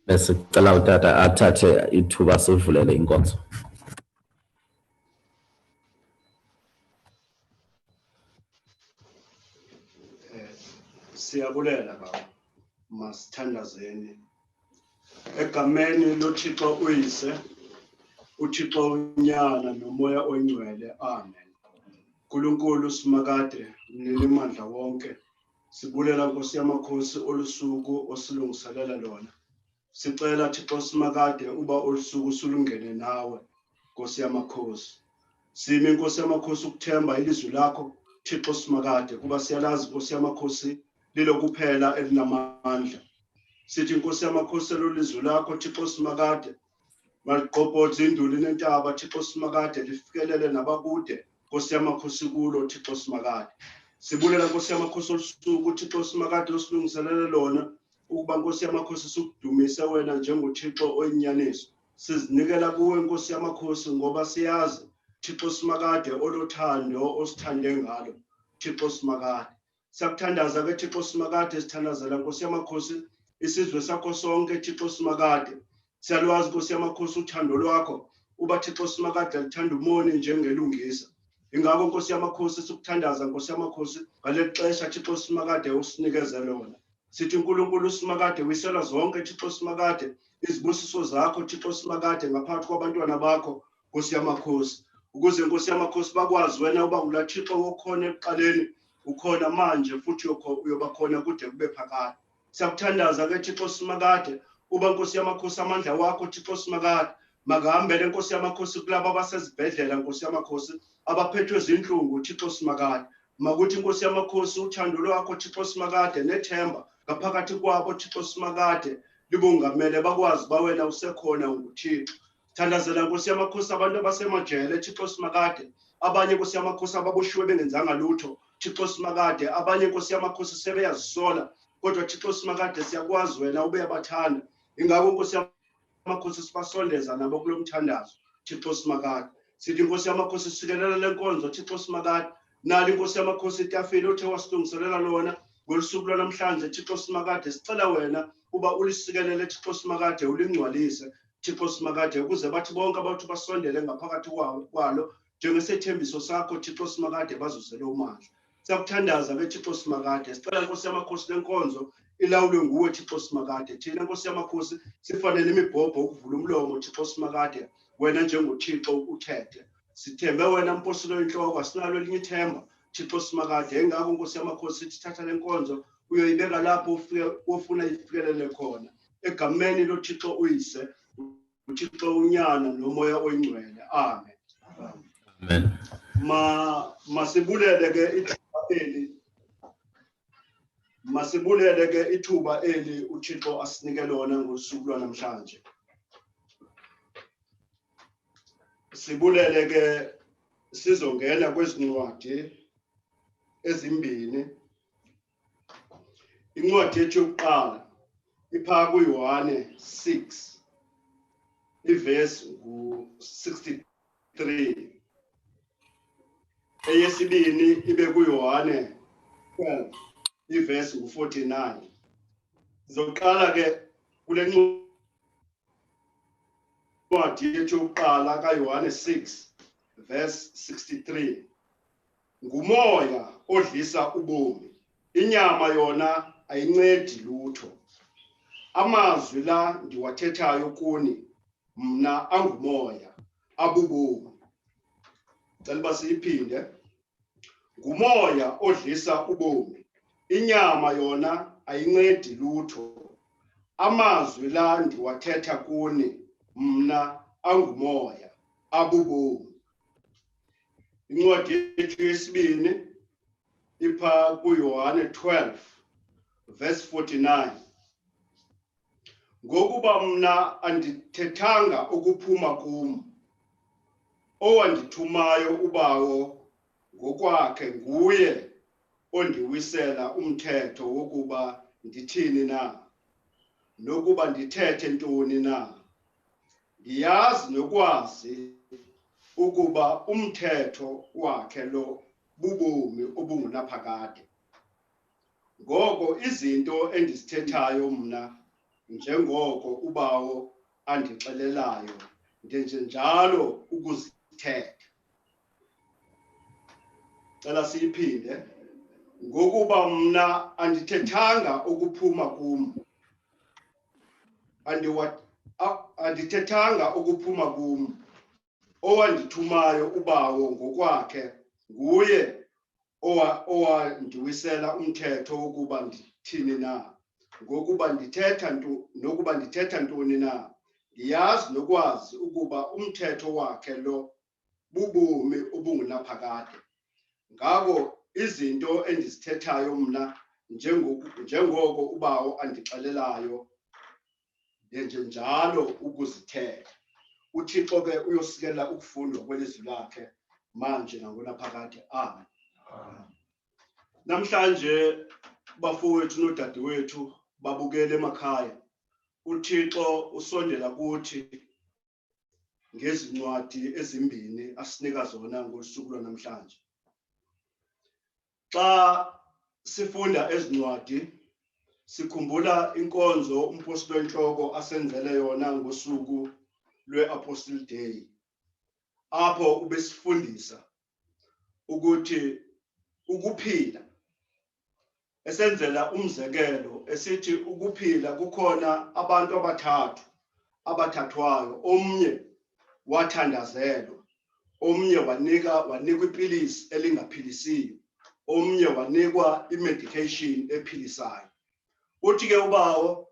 Bese kucela utata athathe ithuba sivulele inkonzo. Siyabulela baba masithandazeni egameni loThixo uyise uThixo unyana nomoya oyingcwele amen. Nkulunkulu simakade nilimandla wonke sibulela Nkosi yamakhosi olusuku osilungiselela lona sicela Thixo simakade uba olusuku sulungene nawe Nkosi yamakhosi simi Nkosi yamakhosi ukuthemba ilizwi lakho Thixo simakade kuba siyalazi Nkosi yamakhosi lilokuphela elinamandla sithi Nkosi yamakhosi lolizwi lakho Thixo simakade maliqhobhoze induli nentaba Thixo simakade lifikelele nabakude Nkosi yamakhosi kulo Thixo simakade sibulela Nkosi yamakhosi olusuku Thixo simakade osilungiselele lona ukuba Nkosi yamakhosi sikudumise wena njengoThixo oyinyaniso sizinikela kuwe Nkosi yamakhosi ngoba siyazi Thixo simakade olothando osithande ngalo Thixo simakade siyakuthandaza ke Thixo simakade sithandazela Nkosi yamakhosi isizwe sakho sonke Thixo simakade siyalwazi Nkosi yamakhosi uthando lwakho uba Thixo simakade lithanda umoni njengelungisa ingakho Nkosi yamakhosi sikuthandaza Nkosi yamakhosi ngalexesha Thixo simakade usinikeze lona sithi uNkulunkulu simakade wisela zonke Thixo simakade izibusiso zakho Thixo simakade ngaphakathi kwabantwana bakho Nkosi yamakhosi ukuze Nkosi yamakhosi bakwazi wena uba ulaThixo okhona ekuqaleni ukhona manje futhi uyoba khona kude kube phakade siyakuthandaza ke Thixo simakade uba Nkosi yamakhosi amandla wakho Thixo simakade makahambele Nkosi yamakhosi kulabo abasezibhedlela Nkosi yamakhosi abaphethwe izinhlungu Thixo simakade makuthi Nkosi yamakhosi uthando lwakho Thixo simakade nethemba ngaphakathi kwabo Thixo simakade libongamele bakwazi ba wena usekhona nguThixo thandazela Nkosi yamakhosi abantu abasemajele Thixo simakade abanye Nkosi yamakhosi ababoshiwe bengenzanga lutho Thixo simakade abanye Nkosi yamakhosi sebeyazisola kodwa Thixo simakade siyakwazi wena ubeyabathanda ingakho Nkosi yamakhosi sibasondeza nabo kulomthandazo Thixo simakade sithi Nkosi yamakhosi sikelela lenkonzo Thixo simakade nali Nkosi yamakhosi itafile uthe wasilungiselela lona ngolusuku lwanamhlanje Thixo simakade sicela wena uba ulisikelele Thixo simakade ulingcwalise Thixo simakade ukuze bathi bonke abantu basondele ngaphakathi kwalo njengesethembiso sakho Thixo simakade bazuzele umandla siyakuthandaza ke Thixo simakade sicela Nkosi yamakhosi lenkonzo ilawulwe nguwe Thixo simakade thina Nkosi yamakhosi sifanele imibhobho ukuvula umlomo Thixo simakade wena njengoThixo uthethe sithembe wena mpostoli oyinhloko asinalo elinye ithemba Thixo simakade engakho Nkosi yamakhosi sithi thatha lenkonzo uyoyibeka lapho ufuna ifikelele khona egameni loThixo uyise uThixo unyana nomoya oyingcwele amen Amen. masibulele ke ithuba eli uThixo asinike lona ngosuku lwanamhlanje sibulele ke sizongena kwezincwadi ezimbini incwadi yethu yokuqala iphaka kuYohane 6 iverse ngu63 eyesibini ibe kuYohane 12 iverse ngu49 zoqala ke kule ncwadi yethu yokuqala kaYohane 6 verse 63 ngumoya odlisa ubomi inyama yona ayincedi lutho amazwi la ndiwathethayo kuni mna angumoya abubomi cela basiyiphinde ngumoya odlisa ubomi inyama yona ayincedi lutho amazwi la ndiwathetha kuni mna angumoya abubomi incwadi yethu yesibini ipha kuYohane 12 verse 49 ngokuba mna andithethanga ukuphuma kum owandithumayo ubawo ngokwakhe nguye ondiwisela umthetho wokuba ndithini na nokuba ndithethe ntoni na ndiyazi nokwazi ukuba umthetho wakhe lo bubomi obungunaphakade ngoko izinto endizithethayo mna njengoko ubawo andixelelayo ndenje njalo ukuzithetha. Cela siyiphinde. Ngokuba mna andithethanga ukuphuma kum. Andithethanga ukuphuma kum. Owandithumayo ubawo ngokwakhe nguye owandiwisela umthetho wokuba ndithini na. Ngokuba ndithetha ntoni na. Ndiyazi nokwazi ukuba umthetho wakhe lo bubomi obungunaphakade. Ngako izinto endizithethayo mna njengoko ubawo andixelelayo ndenje njalo ukuzithetha. UThixo ke uyosikelela ukufundwa kwelizwi lakhe manje nangonaphakade. Amen. Namhlanje bafowethu nodadewethu babukele emakhaya. UThixo usondela kuthi ngezincwadi ezimbini asinika zona ngosuku lwanamhlanje. Xa sifunda ezincwadi sikhumbula inkonzo umpostoli wenhloko asenzele yona ngosuku lwe-Apostle Day, apho ubesifundisa ukuthi ukuphila, esenzela umzekelo esithi ukuphila kukhona abantu abathathwayo. Omnye wathandazelwa, omnye wanikwa ipilisi elingaphilisiyo, omnye wanikwa imedication ephilisayo. Uthi ke ubawo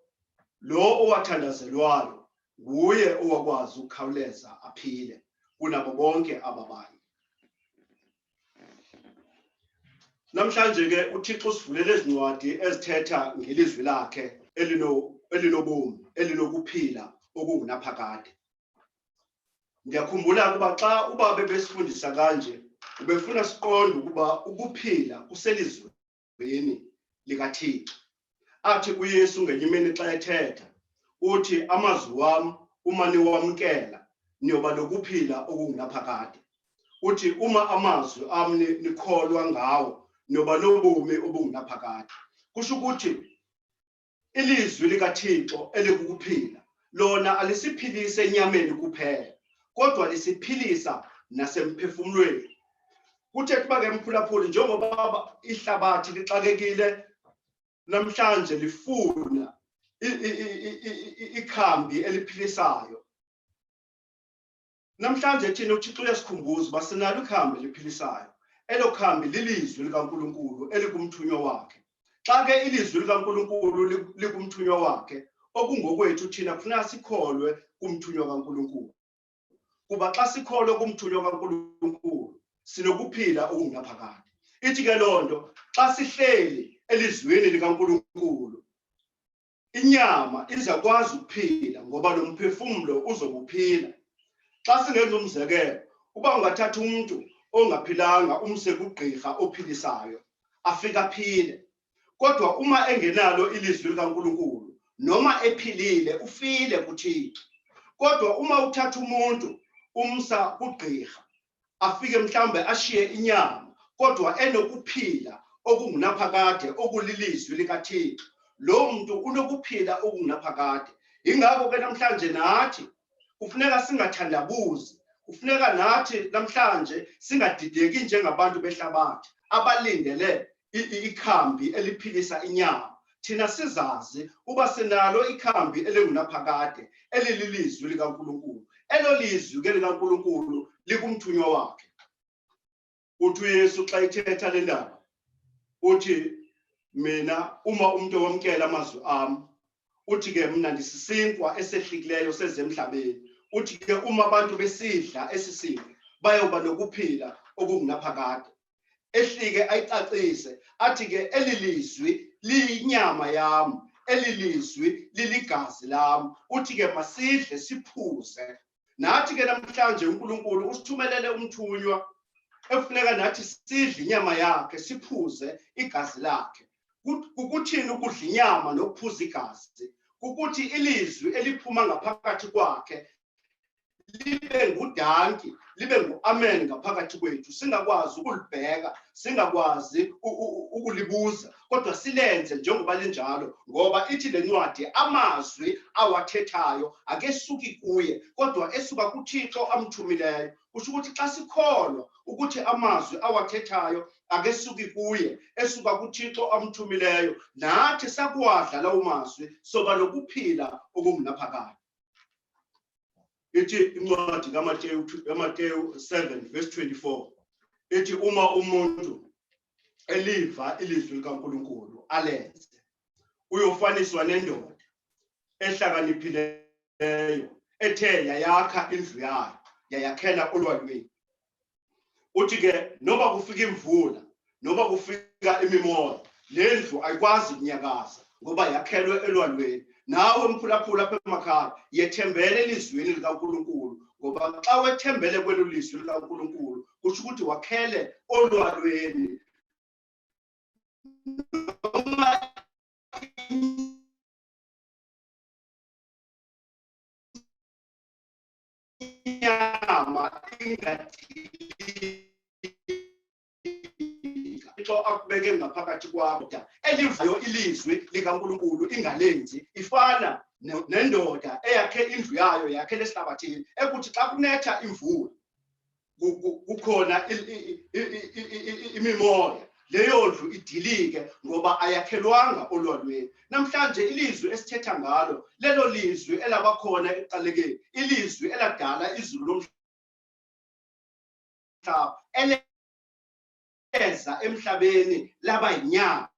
lo owathandazelwayo nguye owakwazi ukukhawuleza aphile kunabo bonke ababanye. Namhlanje ke uThixo usivulele izincwadi ezithetha ngelizwi lakhe elinobomi, elinokuphila okungunaphakade. Ngiyakhumbula ukuba xa ubabe besifundisa kanje ubefuna siqonde ukuba ukuphila kuselizweni likaThixo. Athi uYesu ngenye imini xa ethetha uthi amazwi wami uma niwamkela niyoba nokuphila okungunaphakade. Uthi uma amazwi ami nikholwa ngawo niyoba nobomi obungunaphakade. Kusho ukuthi ilizwi likaThixo elikukuphila lona alisiphilise enyameni kuphela, kodwa lisiphilisa nasemphefumulweni. Kuthe kuba ke mphulaphuli njengoba ihlabathi lixakekile namhlanje lifuna ikhambi eliphilisayo. Namhlanje thina uThixo uyasikhumbuza uba sinalo ikhambi eliphilisayo. Elo khambi lilizwi likaNkulunkulu elikumthunywa wakhe. Xa ke ilizwi likaNkulunkulu likumthunywa wakhe, okungokwethu thina kufuneka sikholwe kumthunywa kaNkulunkulu. Kuba xa sikholwe kumthunywa kaNkulunkulu sinokuphila okungunaphakade. Ithi ke loo nto xa sihleli elizweni likaNkulunkulu inyama izakwazi ukuphila ngoba lo mphefumulo uzobuphila. Xa singenza umzekelo, uba ungathatha umuntu ongaphilanga umse kugqirha ophilisayo afika aphile, kodwa uma engenalo ilizwi likaNkulunkulu noma ephilile ufile kuThixo. Kodwa uma uthatha umuntu umsa kugqirha afike mhlambe ashiye inyama, kodwa enokuphila okungunaphakade okulilizwi likaThixo, lo muntu unokuphila okungunaphakade. Ingakho ke namhlanje nathi kufuneka singathandabuzi, kufuneka nathi namhlanje singadideki njengabantu behlabathi abalindele ikhambi eliphilisa inyama. Thina sizazi uba sinalo ikhambi elingunaphakade elilizwi likaNkulunkulu. Elo lizwi ke likaNkulunkulu likumthunywa wakhe. Uthi uYesu xa ethetha le ndaba uthi mina uma umuntu wamkela amazwi ami, uthi ke mina ndisisinkwa esehlikileyo sezemhlabeni. Uthi ke uma abantu besidla esisinto bayoba nokuphila okungunaphakade. Ehlike ayicacise athi ke elilizwi liyinyama yami, elilizwi liligazi lami. Uthi ke masidle siphuze. Nathi ke namhlanje uNkulunkulu usithumelele umthunywa efuneka nathi sidle inyama yakhe siphuze igazi lakhe. Kukuthini ukudla inyama nokuphuza igazi? Kukuthi ilizwi eliphuma ngaphakathi kwakhe libe ngudanki, libe ngu-amen ngaphakathi kwethu, singakwazi ukulibheka, singakwazi ukulibuza, kodwa silenze njengoba linjalo, ngoba ithi le ncwadi amazwi awathethayo akesuki kuye, kodwa esuka kuThixo amthumileyo. Kusho ukuthi xa sikholwa ukuthi amazwi awathethayo akesuki kuye, esuka kuThixo amthumileyo, nathi sakwadla lawo mazwi soba lokuphila okungunaphakade. Ithi incwadi kaMateyu 7 verse 24, ithi uma umuntu eliva ilizwi likaNkulunkulu alenze, uyofaniswa nendoda ehlakaniphileyo ethe yayakha indlu yayo, yayakhela olwalweni. Uthi ke noba kufika imvula, noba kufika imimoya, le ndlu ayikwazi ukunyakaza ngoba yakhelwe elwalweni. Nawe mphulaphula apha emakhaya yethembele elizwini likaNkulunkulu, ngoba xa wethembele kwelo lizwi likaNkulunkulu kusho ukuthi wakhele olwalweni. Inyama Ixo akubeke ngaphakathi kwakho elivayo ilizwi likaNkulunkulu ingalenzi, ifana nendoda eyakhe indlu yayo yakhele esihlabathini, ekuthi xa kunetha imvula kukhona imimoya, leyo ndlu idilike ngoba ayakhelwanga olwalweni. Namhlanje ilizwi esithetha ngalo lelo lizwi elabakhona ekuqalekeni, ilizwi eladala izulu lomhlaba, eleza emhlabeni laba yinyama.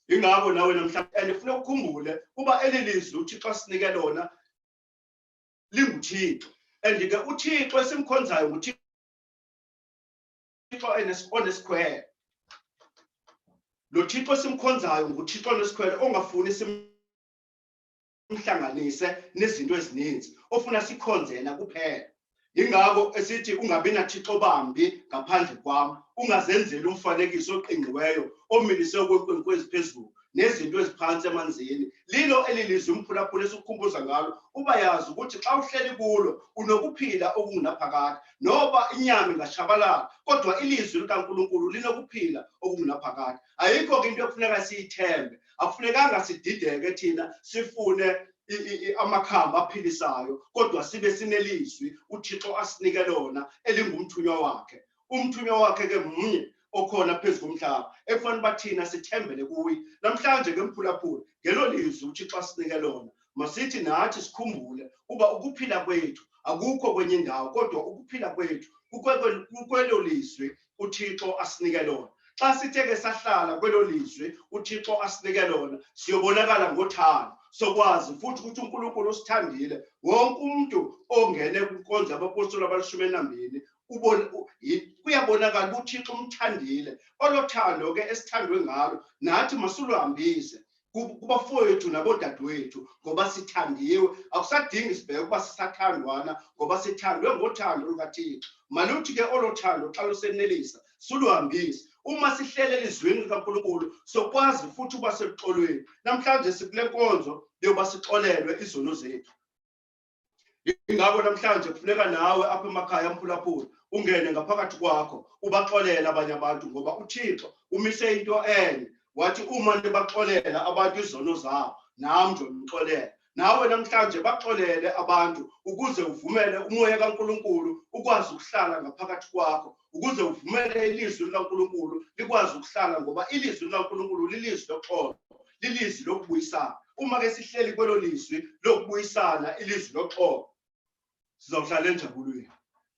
Ingakho nawe namhlanje andifuna ukukhumbule kuba elilizwi uThixo asinike lona linguThixo, and-ke uThixo esimkhonzayo nguThixo onesikhwele. Lo Thixo esimkhonzayo nguThixo onesikhwele ongafuni simhlanganise nezinto ezininzi, ofuna sikhonze yena kuphela. Ingakho esithi ungabi naThixo bambi ngaphandle kwami, ungazenzeli umfanekiso oqingqiweyo omiliswe kwenkwenkwezi phezulu nezinto eziphansi emanzini. Lilo elilizwi umphulaphula esikukhumbuza ngalo, uba yazi ukuthi xa uhleli kulo unokuphila okungunaphakade, noba inyama ingashabalala kodwa ilizwi likaNkulunkulu linokuphila okungunaphakade. Ayikho ke into ekufuneka siyithembe, akufunekanga sidideke thina sifune amakhamba aphilisayo, kodwa sibe sinelizwi uThixo asinike lona elingumthunywa wakhe. Umthunywa wakhe ke mnye okhona phezu komhlaba, ekufanele bathina sithembele kuye. Namhlanje ke mphulaphula ngelo lizwi uThixo asinike lona, masithi nathi sikhumbule uba ukuphila kwethu akukho kwenye indawo, kodwa ukuphila kwethu kukwelo lizwi uThixo asinike lona. Xa sithe ke sahlala kwelo lizwi uThixo asinike lona, siyobonakala ngothando, sokwazi futhi ukuthi uNkulunkulu usithandile. Wonke umuntu ongene kwinkonzo yabapostoli abalishumi 12 kuyabonakala ukuthi uThixo umthandile. Olo thando ke esithandwe ngalo nathi masiluhambise kubafowethu nabodadewethu, ngoba sithandiwe. Akusadingi sibheke ukuba sisathandwana, ngoba sithandwe ngothando lukaThixo. Maluthi ke olo thando xa lusenelisa siluhambise. Uma sihlele elizwini likaNkulunkulu sokwazi futhi uba seluxolweni. Namhlanje sikule nkonzo yoba sixolelwe izono zethu. Ingakho namhlanje kufuneka nawe apha emakhaya mphulaphula ungene ngaphakathi kwakho ubaxolela abanye abantu, ngoba uThixo umise into enye, wathi uma nibaxolela abantu izono zabo nami ngizonixolela. Nawe namhlanje baxolele abantu ukuze uvumele umoya kaNkulunkulu ukwazi ukuhlala ngaphakathi kwakho, ukuze uvumele ilizwi likaNkulunkulu likwazi ukuhlala, ngoba ilizwi likaNkulunkulu lilizwi loxolo, lilizwi lokubuyisana. Uma ke sihleli kwelo lizwi lokubuyisana, ilizwi loxolo, sizawuhlala enjabulweni,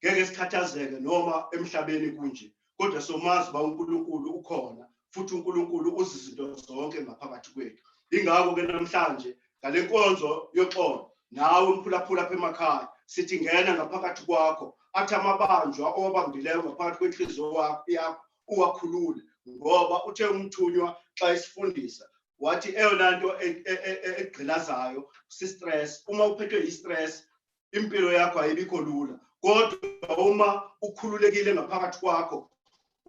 ngeke sikhathazeke noma emhlabeni kunje, kodwa somazi ba uNkulunkulu ukhona futhi uNkulunkulu uzizinto zonke ngaphakathi kwethu. Ingakho ke namhlanje ngale nkonzo yoxolo nawe mphulaphula apha emakhaya sithi ngena ngaphakathi kwakho, athi amabanjwa owabambileyo ngaphakathi kwenhliziyo yakho uwakhulule, ngoba uthe umthunywa xa esifundisa wathi eyona nto egqilazayo si-stress. Uma uphethwe yi-stress impilo yakho ayibikho lula, kodwa uma ukhululekile ngaphakathi kwakho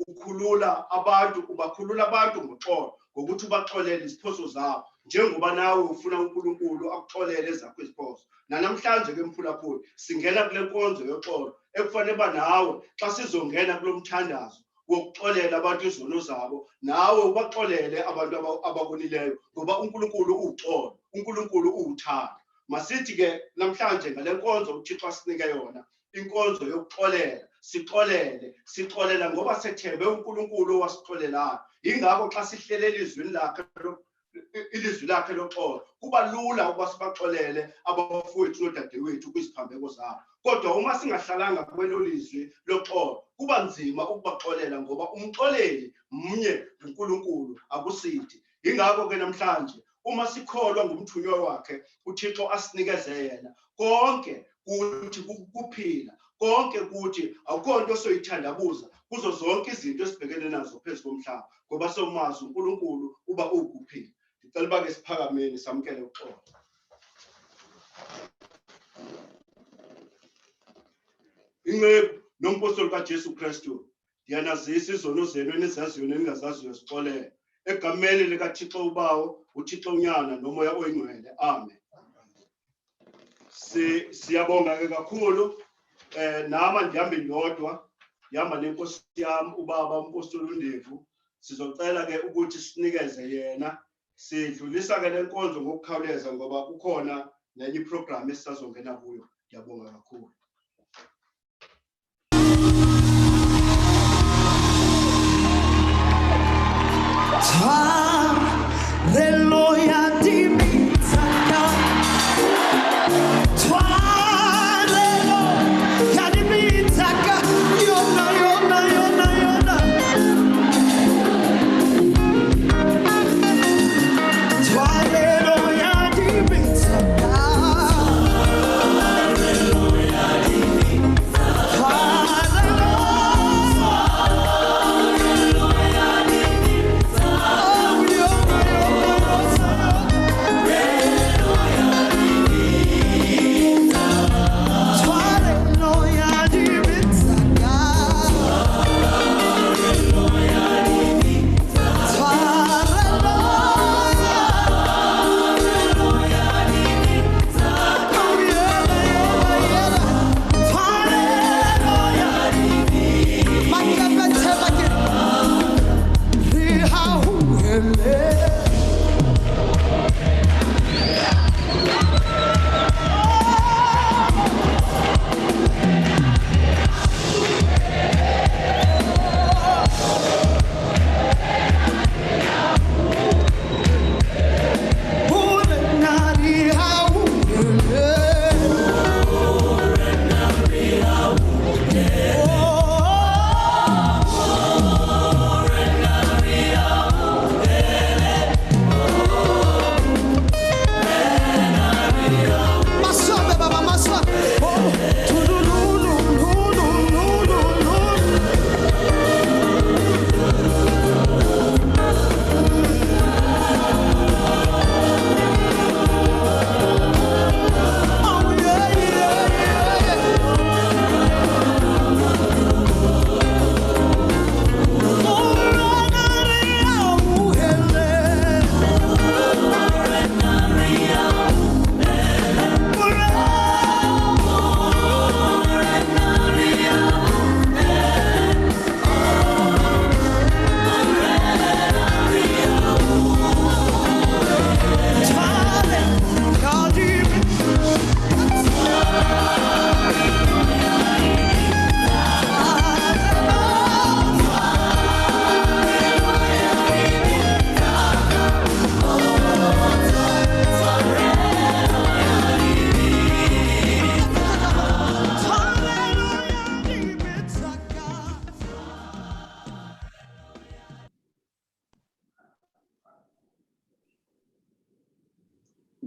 ukhulula abantu, ubakhulula abantu ngoxolo, ngokuthi ubaxolele iziphoso zabo njengoba nawe ufuna uNkulunkulu akuxolele ezakho iziphoso. Namhlanje ke mphulaphuli singena kule nkonzo yoxolo ekufanele ba nawe xa sizongena kulomthandazo wokuxolela abantu izono zabo nawe ubaxolele abantu abakonileyo ngoba uNkulunkulu uxolo, uNkulunkulu uthando. Masithi ke namhlanje ngale nkonzo uThixo asinike yona inkonzo yokuxolela, sixolela ngoba sethembe uNkulunkulu owasixolelayo. Ingakho xa sihlelela ilizwi lakhe loxolo kuba lula ukuba sibaxolele abafowethu nodadewethu kwiziphambeko zabo. Kodwa uma singahlalanga kwelo lizwi loxolo kuba nzima ukubaxolela ngoba umxoleli mnye uNkulunkulu akusithi. Ingakho ke namhlanje uma sikholwa ngumthunywa wakhe uThixo asinikeze yena konke kuthi kuphila, konke kuthi akukho nto soyithandabuza kuzo zonke izinto esibhekene nazo phezu komhlaba ngoba somazi uNkulunkulu uba ukuphila. Ngicela uba ke siphakameni samkele uxolo. Inceku nompostoli kaJesu Kristu ndiyanazisa izono zenu enizaziyo neningazaziyo sixolele egameni likaThixo ubawo, uThixo unyana nomoya oyingcwele. Amen. Siyabonga ke kakhulu nama ndihambe ndodwa yahamba nenkosi yami ubaba umpostoli uNdevu. Sizocela ke ukuthi sinikeze yena sidlulisa ke lenkonzo ngokukhawuleza ngoba kukhona nenye iprogram esizongena kuyo. Ngiyabonga kakhulu. Hallelujah,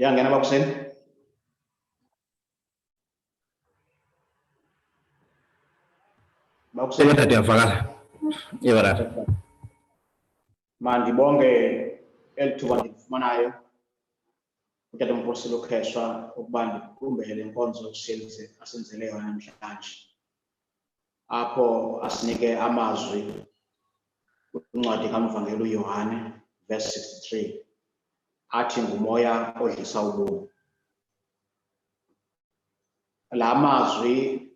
Ndiyangena bakuseni. Bakuseni ndiyavakala. Yebara. Mandibonge elithuba ndifumanayo utata umpostoli uKheshwa ukuba ndikumbele le nkonzo asenzele yona namhlanje apho asinike amazwi kwincwadi kaMvangeli uYohane verse 63 athi ngumoya odlisa ubomi. La mazwi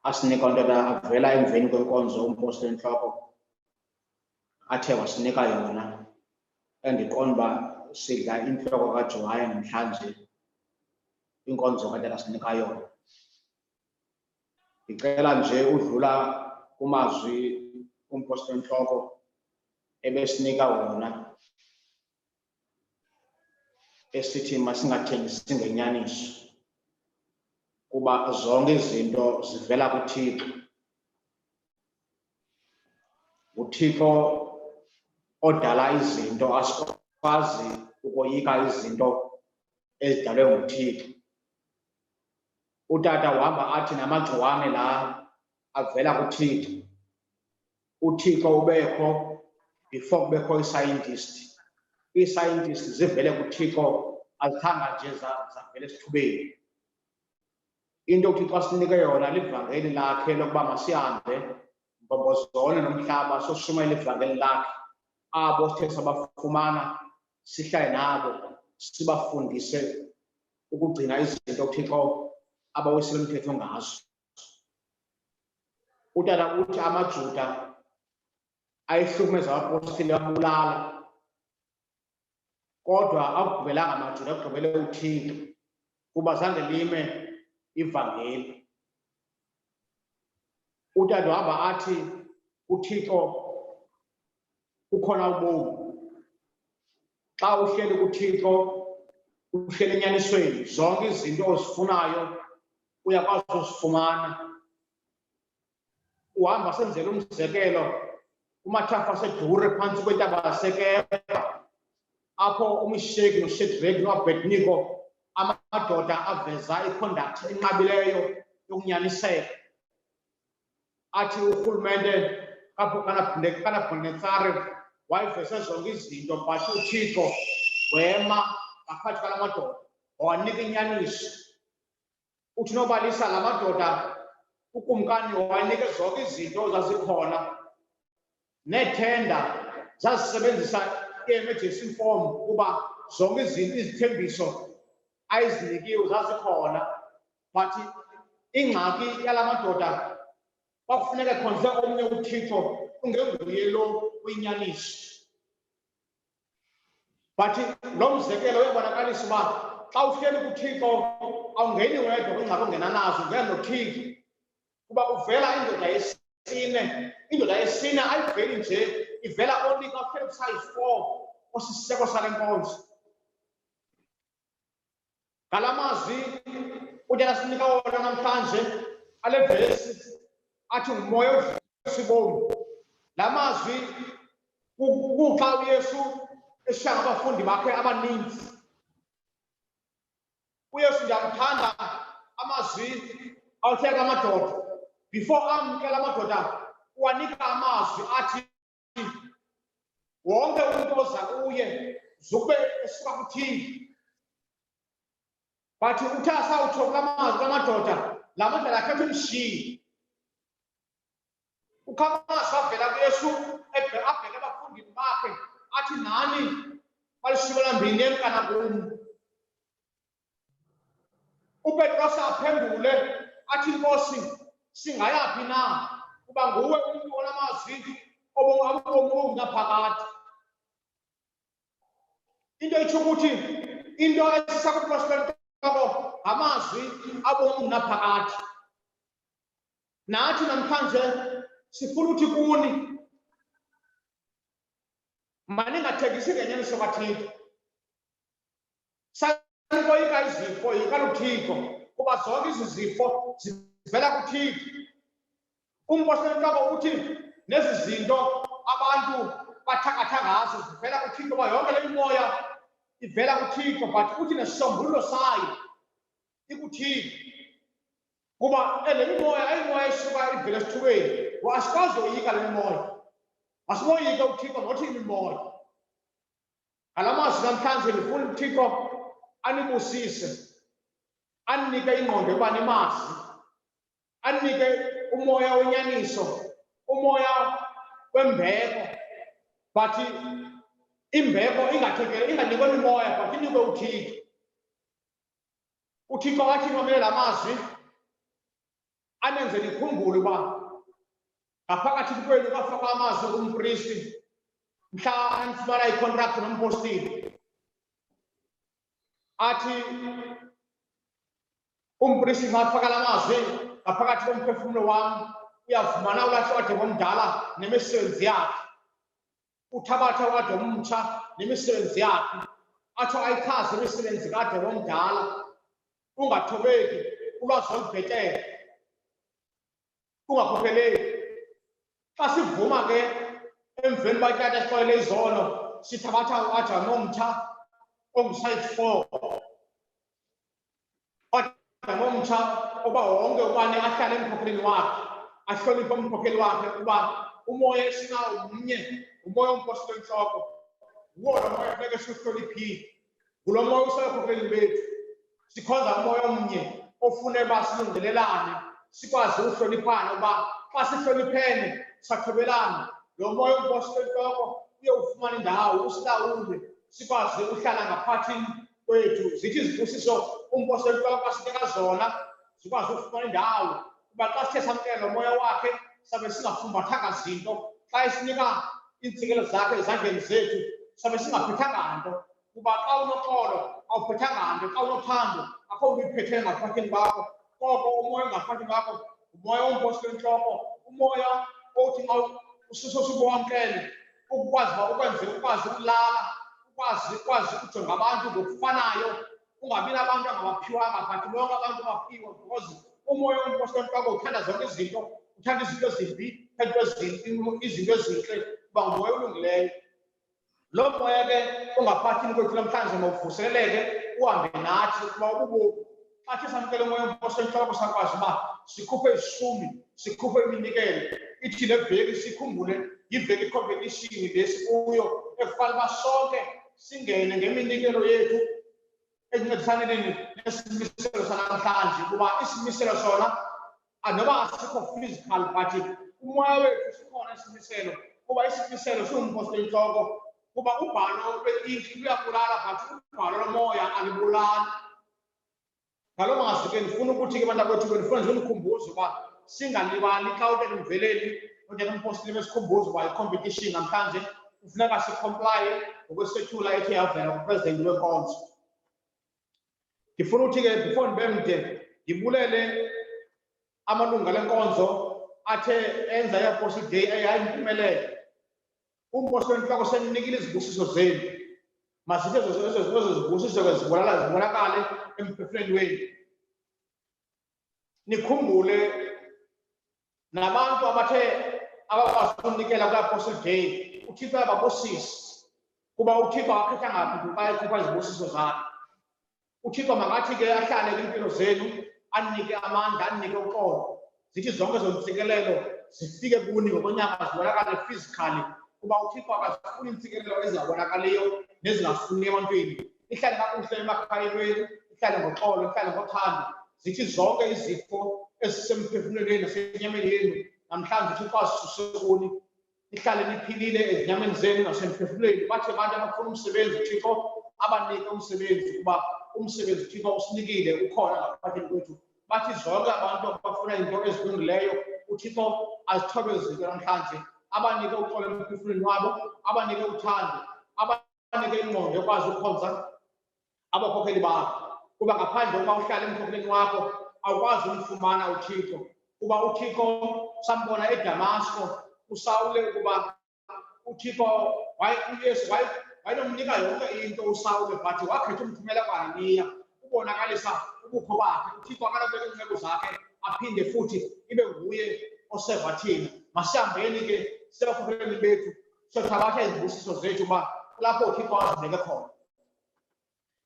asinika into avela emveni kwenkonzo umpostoli enhloko athe wasinika yona, endiqonda uba sidla inhloko kaJohaya namhlanje inkonzo kade asinika yona. Ngicela nje udlula kumazwi umpostoli enhloko ebesinika wona esithi masingathengisi ngenyaniso, kuba zonke izinto zivela kuThixo. uThixo odala izinto, asikwazi ukoyika izinto ezidalwe nguThixo. Utata uhamba athi namagciwane la avela kuThixo. uThixo ubekho before kubekho i-scientist. I-scientist zivele kuThixo, azithanga nje zavela esithubeni. Into uThixo asinike yona livangeli lakhe lokuba masihambe mbobozone nomhlaba soshumayela ivangeli lakhe. Abo sithe sabafumana sihlale nabo sibafundise ukugcina izinto uThixo abawisile umthetho ngazo. Utata uthi amaJuda ayihlukumeza abapostoli babulala, kodwa akugqibelanga amaJuda, akugqibele uThixo, kuba zange lime ivangeli. Utata uhamba athi uThixo ukhona ubomi. Xa uhleli kuThixo uhleli enyanisweni, zonke izinto ozifunayo uyakwazi uzifumana. Uhamba senzela umzekelo umathafa asedure phantsi kwentaba yaseKefa, apho uMesheki noShadrach noAbednego amadoda aveza iconduct enqabileyo yokunyaniseka. Athi urhulumente kaNebukadnezari wayiveze zonke izinto, but uThixo wema ngaphakathi kwala madoda wawanika inyaniso. Uthi nobalisa la madoda ukumkani wawanike zonke izinto zazikhona, neethenda zazisebenzisa i-emergency form kuba zonke izinto, izithembiso ayizinikiwe zazikhona. But ingxaki yala madoda kwakufuneka ekhonze omnye uThixo ungenguye lo uyinyaniso. But lo mzekelo uyabonakalisa uba xa uhleli kuThixo awungeni wedwa kwingxaki ongena nazo, ungena noThixo, kuba uvela indoda yesine. Indoda yesine ayiveli nje, ivela only ka-Philip size 4 osisiseko sale nkonzo. Ngala mazwi utata sinika wona namhlanje ale vesi athi ngumoya odlisa ubomi. La mazwi kuxa uYesu eshaya abafundi bakhe abaninzi. uYesu ndiyamthanda amazwi awutheka amadoda. Before amkela amadoda uwanika amazwi athi wonke umuntu oza kuye zukube esuka kuThixo. But uthe asawutsho kula mazwi kamadoda, la madoda akhetha umshiyi. Ukhamasi avela kuYesu abheke abafundini bakhe athi nani balishumi lambini emkana kum. uPetros aphendule athi Nkosi, singayaphi na, kuba nguwe umntu onamazwi obomi naphakade. Into itsho ukuthi into esisa kuPostoli enhloko ngamazwi abomi naphakade. Nathi namhlanje sifuna uthi kuni maningathengisi ngenyaniso kaThixo. Sanikoyika izifo, yika luThixo, kuba zonke izi zifo zivela kuThixo. Umpostoli enhloko uthi nezi zinto abantu bathakatha ngazo zivela kuThixo, kuba yonke le mimoya ivela kuThixo, but uthi nesisombululo sayo ikuThixo. Kuba le mimoya ayimoya esuka ivela esithubeni, asikwazi uyika le mimoya. Asimoyike uThixo ngothi imimoya. Ngala mazwi namhlanje ndifuna uThixo anibusise, aninike ingqondo yoba nimazi, anike umoya wenyaniso, umoya wembeko, but imbeko inganikwe umoya but inikwe uThixo. uThixo wathi mamele lamazwi anenze nikhumbule uba ngaphakathi kwenu kwafaka amazwi kumpristi mhla anifumana icontract nompostile athi umpristi ngafaka lamazwi ngaphakathi komphefumulo wami uyavumana ulahle wade omdala nemisebenzi yakhe uthabatha wade omtsha nemisebenzi yakhe atsho ayichaze imisebenzi kade omdala ungathobeki ulwazi olubhetele ungakhokheleki xa sivuma ke emveni batata sixolele izono sithabatha wade omtsha ongu-site 4 omtsha oba wonke ubani ahlale emkhokheleni wakhe ahloniphe umkhokheli wakhe uba umoya esinawo mnye umoya ompostile entloko nguwo lo moya funeke siwuhloniphile ngulo moya usekhokheleni bethu sikhonza umoya omnye ofune uba silungelelane sikwazi uhloniphana uba xa sihloniphene sathobelana lo moya ompostile entloko uyowufumana indawo usilawule sikwazi uhlala ngaphathini kwethu zithi izibusiso umpostile entloko asinika zona sikwazi ukufumana indawo kuba xa sithe samkela lo moya wakhe sabe singafumbathanga zinto xa esinika iintsikelo zakhe ezandleni zethu sabe singaphethanga nto kuba xa unoxolo awuphethanga nto xa unothando akho nto uyiphetheyo ngaphathini kwakho koko umoya ongaphathini kwakho umoya wompostile entloko umoya othi xa usiso sibuwamkele ukwazi uba ukwenze ukwazi ukulala ukwazi ukujonga abantu ngokufanayo ungabi nabantu angabaphiwanga but bonke abantu baphiwe because umoya wompostile entloko uthanda zonke izinto uthanda izinto ezimbi izinto ezintle uba ngumoya olungileyo lo moya ke ongaphathini kwethu namhlanje mawuvuseleleke uhambe nathi kuba ububomi xa thi samkele umoya wompostile entloko sakwazi uba sikhuphe izishumi sikhuphe iminikelo ithi le veki sikhumbule yiveki competition lesikuyo ekufanele uba sonke singene ngeminikelo yethu encedisaneni nesimiselo sanamhlanje kuba isimiselo sona noba asikho physical but umoya wethu sikhona isimiselo kuba isimiselo singumpostile entloko kuba ubhalo lwe-inki luyabulala but ubhalo lomoya alibulali ngalo mazwi ke ndifuna ukuthi ke bantakwethu ndifuna nje unikhumbuze uba singalibali xa utata umveleli utata umpostile besikhumbuze uba icompetition namhlanje kufuneka sikomplaye ngokwesetyhula ethe yavela kupresidenti wenkonzo. Ndifuna uthi ke before ndibe mde ndibulele amalunga lenkonzo athe enza i-apostle day eyayimpumelelo umpostile entloko seninikile izibusiso zenu masithi ezo zibusiso ke zibonakale emphefumlweni wenu nikhumbule nabantu abathe abakwazi ukunikela kwi-apostle day uThixo yababusisi kuba uThixo akhetha ngaphi xa ekhupha izibusiso zakhe uThixo mangathi ke ahlale kwimpilo zenu anike amandla anike uxolo zithi zonke zontsikelelo zifike kuni ngokonyaka zibonakale physically kuba uThixo akazifuni iintsikelelo ezingabonakaliyo nezingafuni ebantwini ihlale kakuhle emakhayeni wenu ihlale ngoxolo ihlale ngothando zithi zonke izifo ezisemphefumlweni nasenyameni yenu namhlanje uThixo azisuse kuni ihlale niphilile ezinyameni zenu nasemphefumlweni bathi abantu abafuna umsebenzi uThixo abanike umsebenzi kuba umsebenzi uThixo usinikile ukhona ngaphathini kwethu bathi zonke abantu abafuna into ezilungileyo uThixo azithobe izinto namhlanje abanike uxolo emphefumlweni wabo abanike uthando abanike ingqondo yokwazi ukukhonza abakhokheli bakho kuba ngaphandle uba uhlala emkhokheleni wakho awukwazi umfumana uThixo kuba uThixo sambona eDamasko uSawule kuba uThixo uYesu wayenomnika yonke into uSawule but wakhetha umthumela kwaNiya ubonakalisa ubukho bakhe uThixo akalabeka iinceku zakhe aphinde futhi ibe nguye oseva thina masihambeni ke sebakhokeleni bethu sothabatha izibusiso zethu uba kulapho uThixo azibeke khona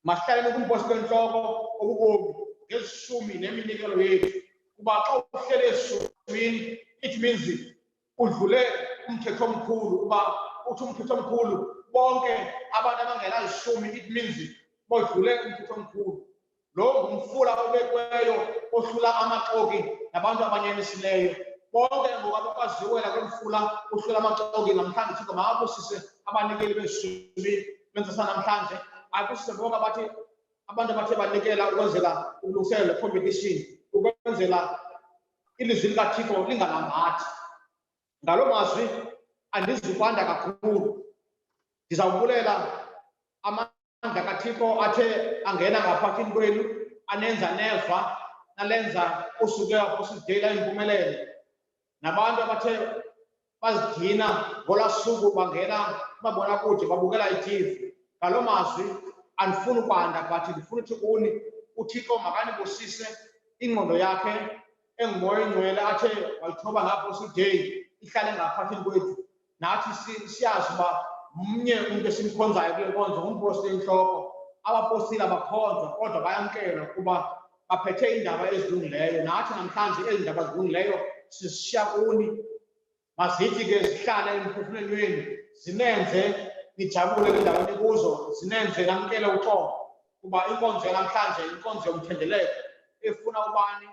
masihlaleni kumpostile entloko obubomi ngezishumi neminikelo yethu kuba xa uhlele ezishumini it means udlule umthetho omkhulu uba uthi umthetho omkhulu bonke abantu abangenazishumi it means bodlule umthetho omkhulu lo ngumfula obekweyo ohlula amaxoki nabantu abanyanisileyo bonke ngokwaziwela kwemfula uhlula amaxoki namhlanje Thixo makabusise abanikeli bezishumi benza sanamhlanje ayibusise bonke abantu abathe banikela ukwenzela ukulungiselela le competition ukwenzela ilizwi likaThixo lingalambathi ngalo mazwi andizukwanda kakhulu ndizawubulela amandla kaThixo athe angena ngaphathini kwenu anenza neva nalenza usuke Apostle Day impumelelo nabantu abathe bazigcina ngolasuku bangena babona kude babukela iTV ngalo mazwi andifuni ukwanda but ndifuna uthi kuni uThixo makanibusise ingqondo yakhe engumoya ingcwele athe wayithoba ngapho Day ihlale ngaphathini kwethu nathi siyazi uba mnye umuntu esimkhonzayo kule nkonzo ngumpostoli enhloko abapostoli abakhonzwa kodwa bayamkelwa kuba baphethe indaba ezilungileyo nathi namhlanje ezi ndaba zilungileyo sisishiya kuni mazithi ke zihlale emphefumulweni wenu zinenze nijabule endaweni kuzo zinenze namkele uxolo kuba inkonzo yanamhlanje inkonzo yomthendeleko efuna ubani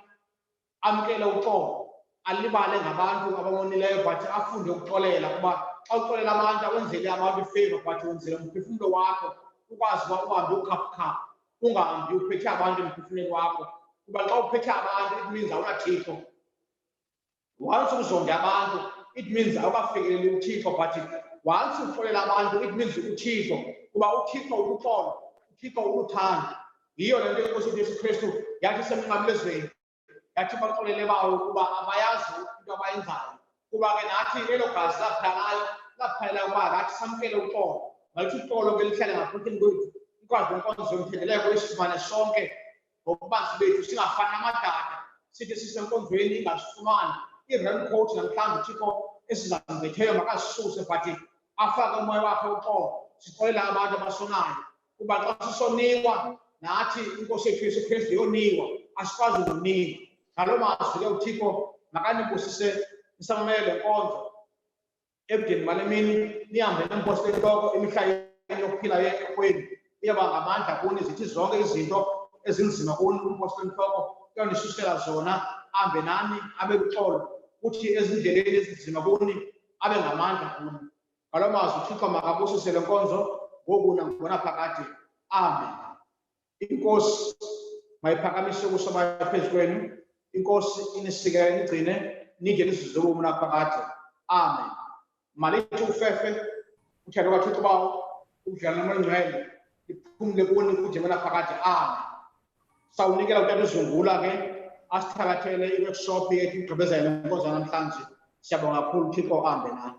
amkele uxolo alibale ngabantu ababonileyo but afunde ukuxolela kuba xa uxolela abantu awenzeli abantu ifavor but wenzele umphefumulo wakho ukwazi uba uhambe ukhaphukhaphu ungahambi uphethe abantu emphefumulweni wakho kuba xa uphethe abantu it means awunaThixo once uzonde abantu it means awukafikeleli uThixo but once uxolela abantu it means uThixo kuba uThixo ukuxola uThixo ukuthanda yiyo le nto inkosi uJesu Kristu yathi semnqamlezweni yathi baxolele bawo kuba abayazi into abayenzayo kuba ke nathi elo gazi laphayo uba nathi samkele uxolo malithi uxolo ke lihlale ngaphathini kwethu ikwazi inkonzo yomthendeleko esifumane sonke ngokubanzi bethu singafani namadada sithi sisenkonzweni ingasifumani i-raincoat namhlanje uThixo esizambetheyo makasisuse but afake umoya wakhe uxolo sixolela abantu abasonayo kuba xa sisoniwa nathi inkosi yethu Yesu Kristu yoniwa asikwazi nokunika ngalo mazwi ke uThixo makanibusise nisamele nkonzo ebudeni bale mini nihambe nempostoli enhloko imihla yenu yokuphila kwenu iyaba ngamandla kuni zithi zonke izinto ezinzima kuni umpostoli enhloko uyonisusela zona ahambe nani abe uxolo uthi ezindleleni ezinzima kuni abe ngamandla kuni ngalo mazwi uThixo makabusise le nkonzo ngoku nangona phakade amen inkosi mayiphakamise ubuso bayo phezu kwenu inkosi inisikele nigcine nide lisizwe ubomi naphakade amen malithi ufefe uthando kaThixo bawo udlala nomngcwele iphumule kuni kujemela phakade amen sawunikela uTata uZungula ke asithakathele i-workshop yethu igqibezela inkonzo namhlanje siyabonga kakhulu uThixo ahambe nani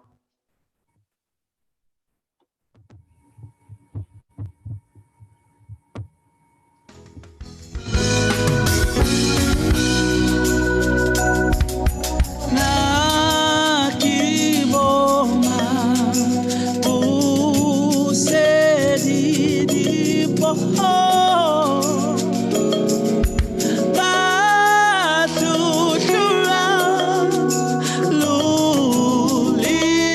Luli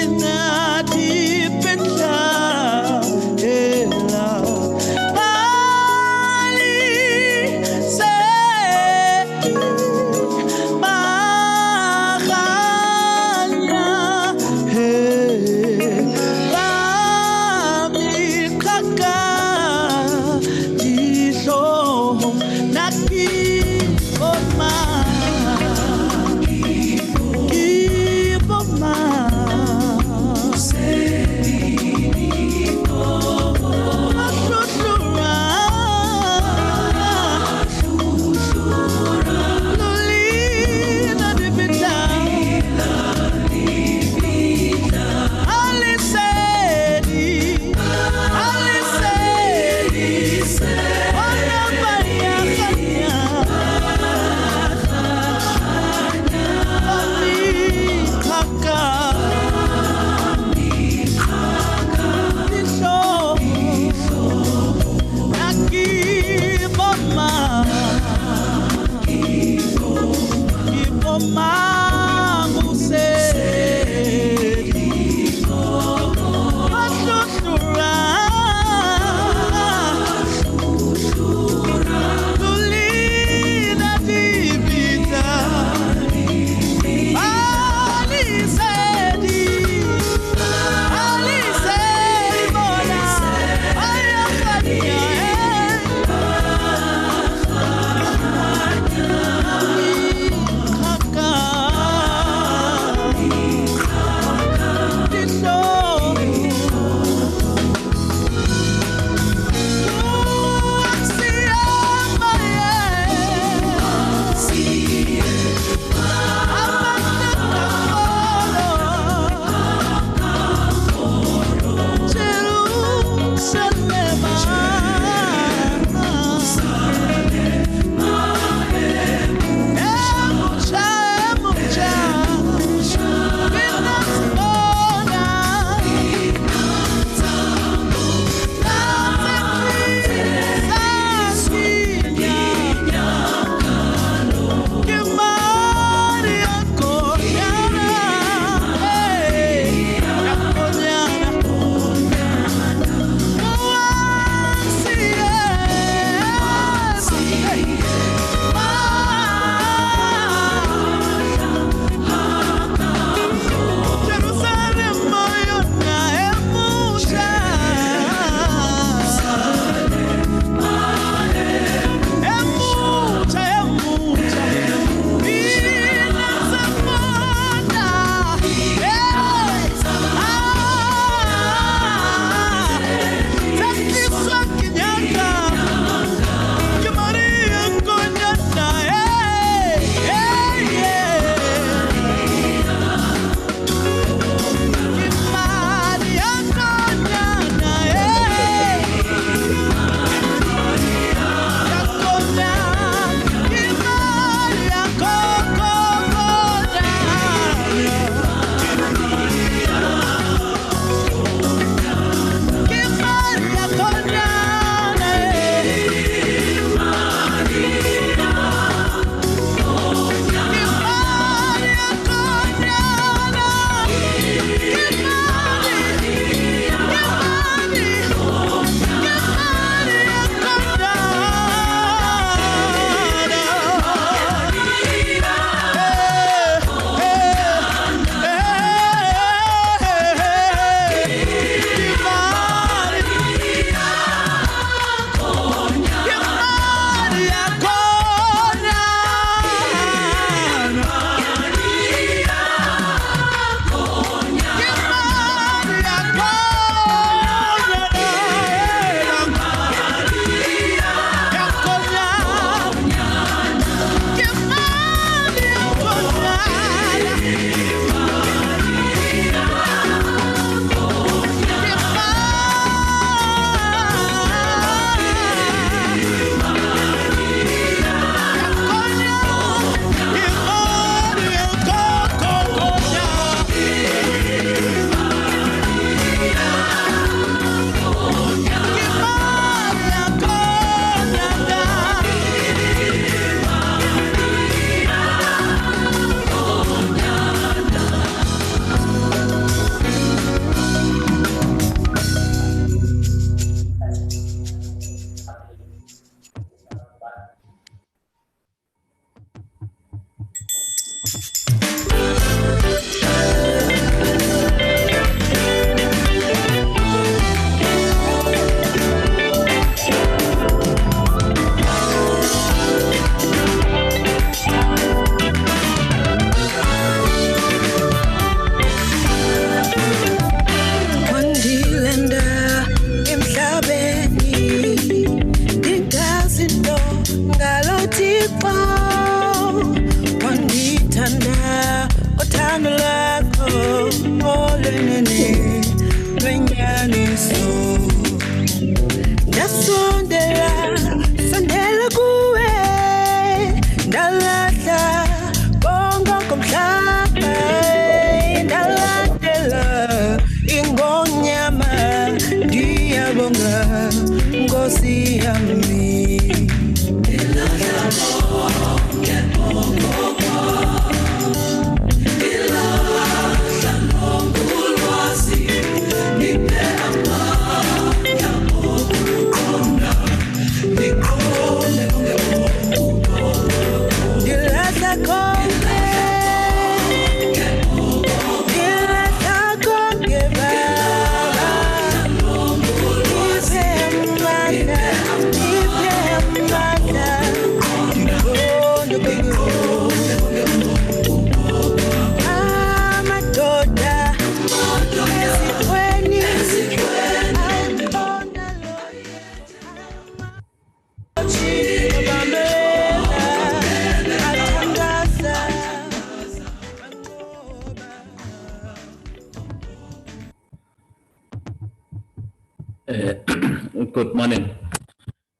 Good morning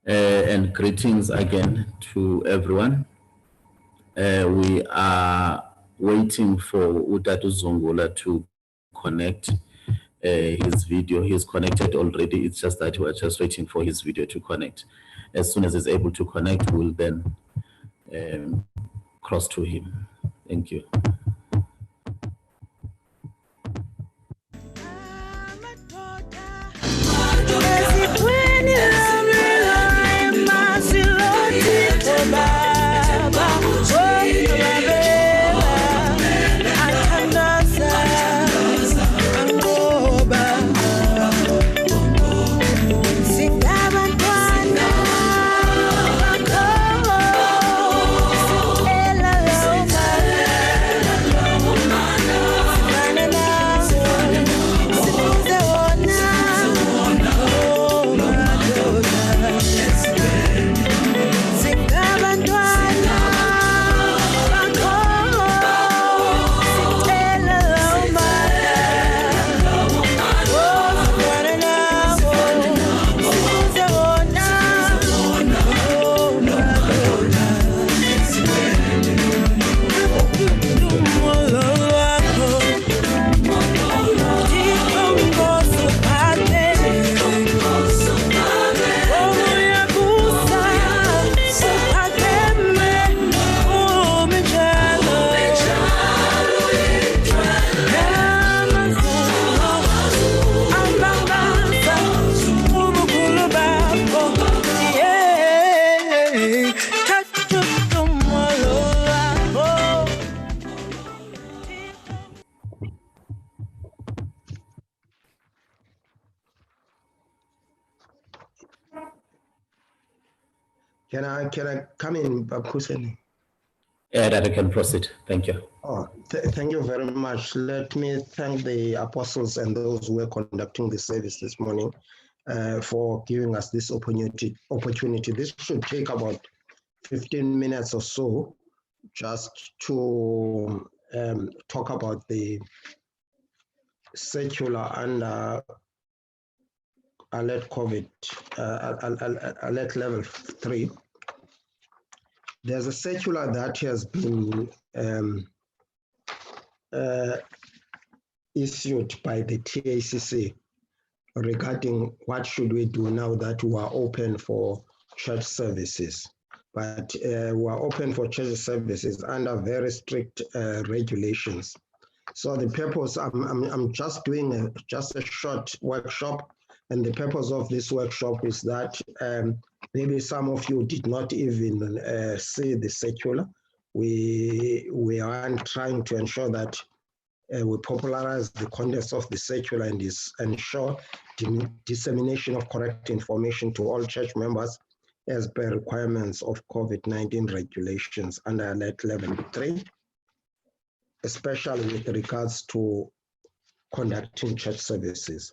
and greetings again to everyone. We are waiting for Utatu Zongula to connect his video. He's connected already. It's just that we're just waiting for his video to connect. As soon as he's able to connect, we'll then cross to him. Thank you. Can I come in, Hussein? Yeah, that I can proceed. Thank you. Oh, thank you very much. Let me thank the apostles and those who are conducting the service this morning for giving us this opportunity. This should take about 15 minutes or so just to talk about the secular and alert COVID, alert level 3. There's a circular that has been issued by the TACC regarding what should we do now that we are open for church services. But we are open for church services under very strict regulations. So the purpose, I'm just doing just a short workshop, and the purpose of this workshop is that maybe some of you did not even see the circular. We are trying to ensure that we popularize the contents of the circular and ensure the dissemination of correct information to all church members as per requirements of COVID-19 regulations under alert level 3, especially with regards to conducting church services.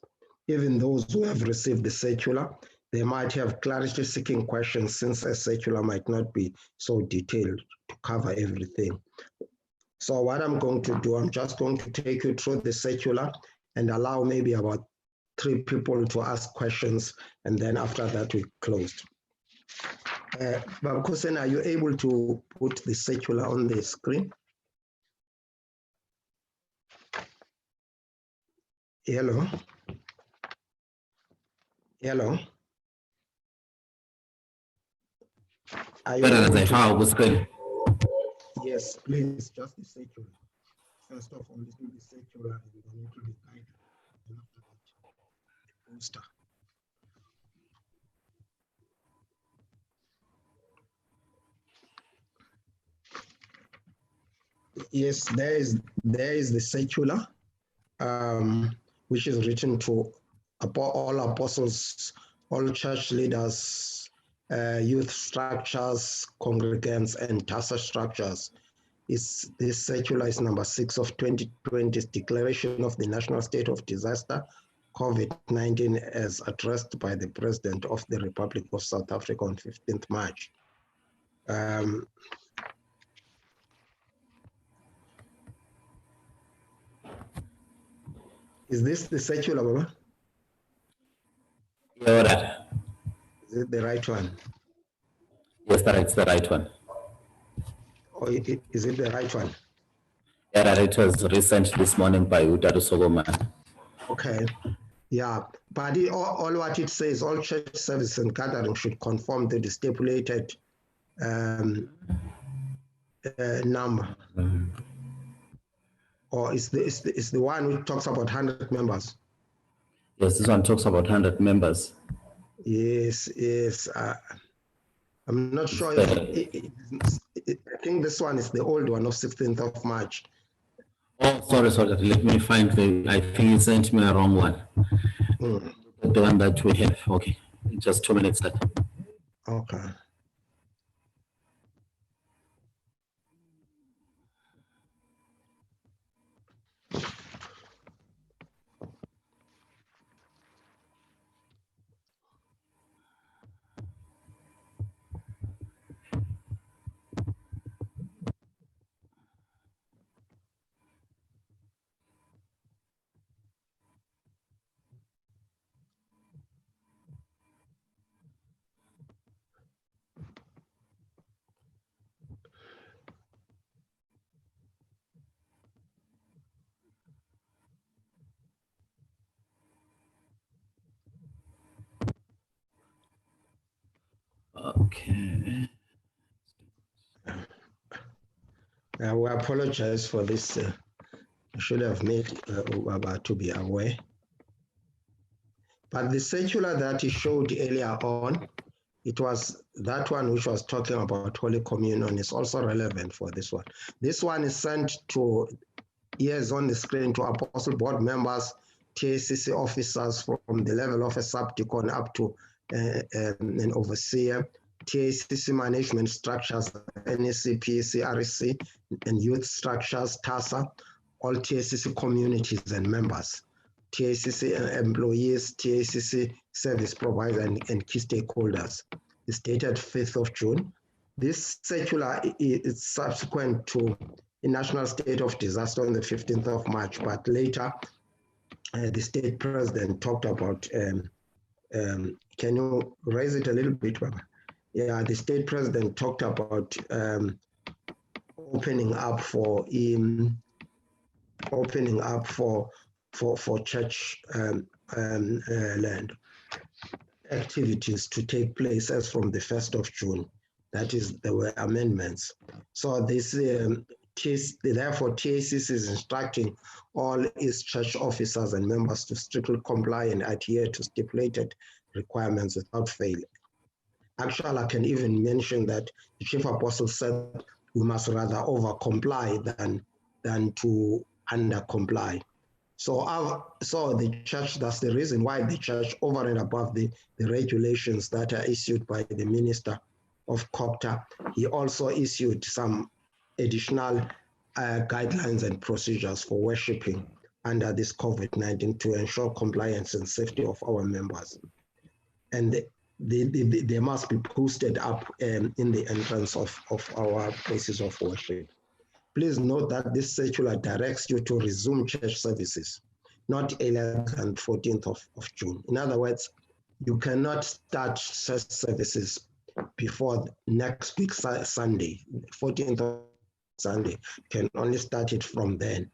Even those who have received the circular, they might have clarity-seeking questions since a circular might not be so detailed to cover everything. So what I'm going to do, I'm just going to take you through the circular and allow maybe about 3 people to ask questions, and then after that we closed. Babukosen, are you able to put the circular on the screen? Hello? Hello? Are you able to... Yes, please, just the circular. First of all, this will be circular, and then it will be guided. And after that, the poster. Yes, there is the circular, which is written to all apostles, all church leaders, youth structures, congregants, and TASA structures. This circular is number 6 of 2020's Declaration of the National State of Disaster, COVID-19, as addressed by the President of the Republic of South Africa on 15th March. Is this the circular, Baba? Yeah, right. Is it the right one? Yes, it's the right one. Or is it the right one? Yeah, that it was recent this morning by Utadu Sogoman. Okay. Yeah, but all what it says, all church service and gathering should conform to the stipulated number. Or is the one which talks about 100 members? Yes, this one talks about 100 members. Yes. I'm not sure. I think this one is the old one of 16th of March. Oh, sorry. Let me find I think you sent me a wrong one. The one that we have. Okay, just 2 minutes left. Okay. Okay. We apologize for this. I should have made Ubaba to be aware. But the circular that he showed earlier on, it was that one which was talking about Holy Communion is also relevant for this one. This one is sent to, here's on the screen, to Apostle Board members, TACC officers from the level of a sub-deacon up to an overseer, TACC management structures, NEC, PEC, REC, and youth structures, TASA, all TACC communities and members, TACC employees, TACC service providers, and key stakeholders. It's dated 5th of June. This circular is subsequent to a national state of disaster on the 15th of March, but later the state president talked about, can you raise it a little bit, Baba? Yeah, the state president talked about opening up for church land activities to take place as from the 1st of June. That is, there were amendments. So this, therefore, TACC is instructing all its church officers and members to strictly comply and adhere to stipulated requirements without fail. Actually, I can even mention that the chief apostle said we must rather over-comply than to under-comply. So the church, that's the reason why the church, over and above the regulations that are issued by the minister of COPTA, he also issued some additional guidelines and procedures for worshiping under this COVID-19 to ensure compliance and safety of our members. And they must be posted up in the entrance of our places of worship. Please note that this circular directs you to resume church services. not earlier than 14th of June. In other words, you cannot start church services before next week Sunday, 14th of Sunday. Can only start it from then.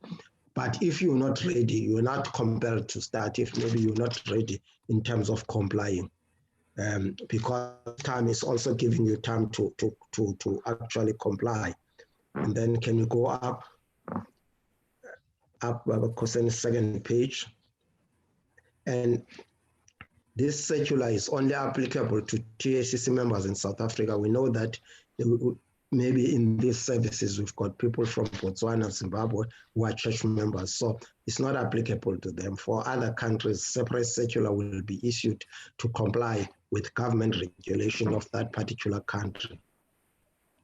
But if you're not ready, you're not compelled to start if maybe you're not ready in terms of complying. Because time is also giving you time to actually comply. And then can you go up the second page? And this circular is only applicable to TACC members in South Africa. We know that maybe in these services, we've got people from Botswana, Zimbabwe, who are church members. So it's not applicable to them. For other countries, separate circular will be issued to comply with government regulation of that particular country.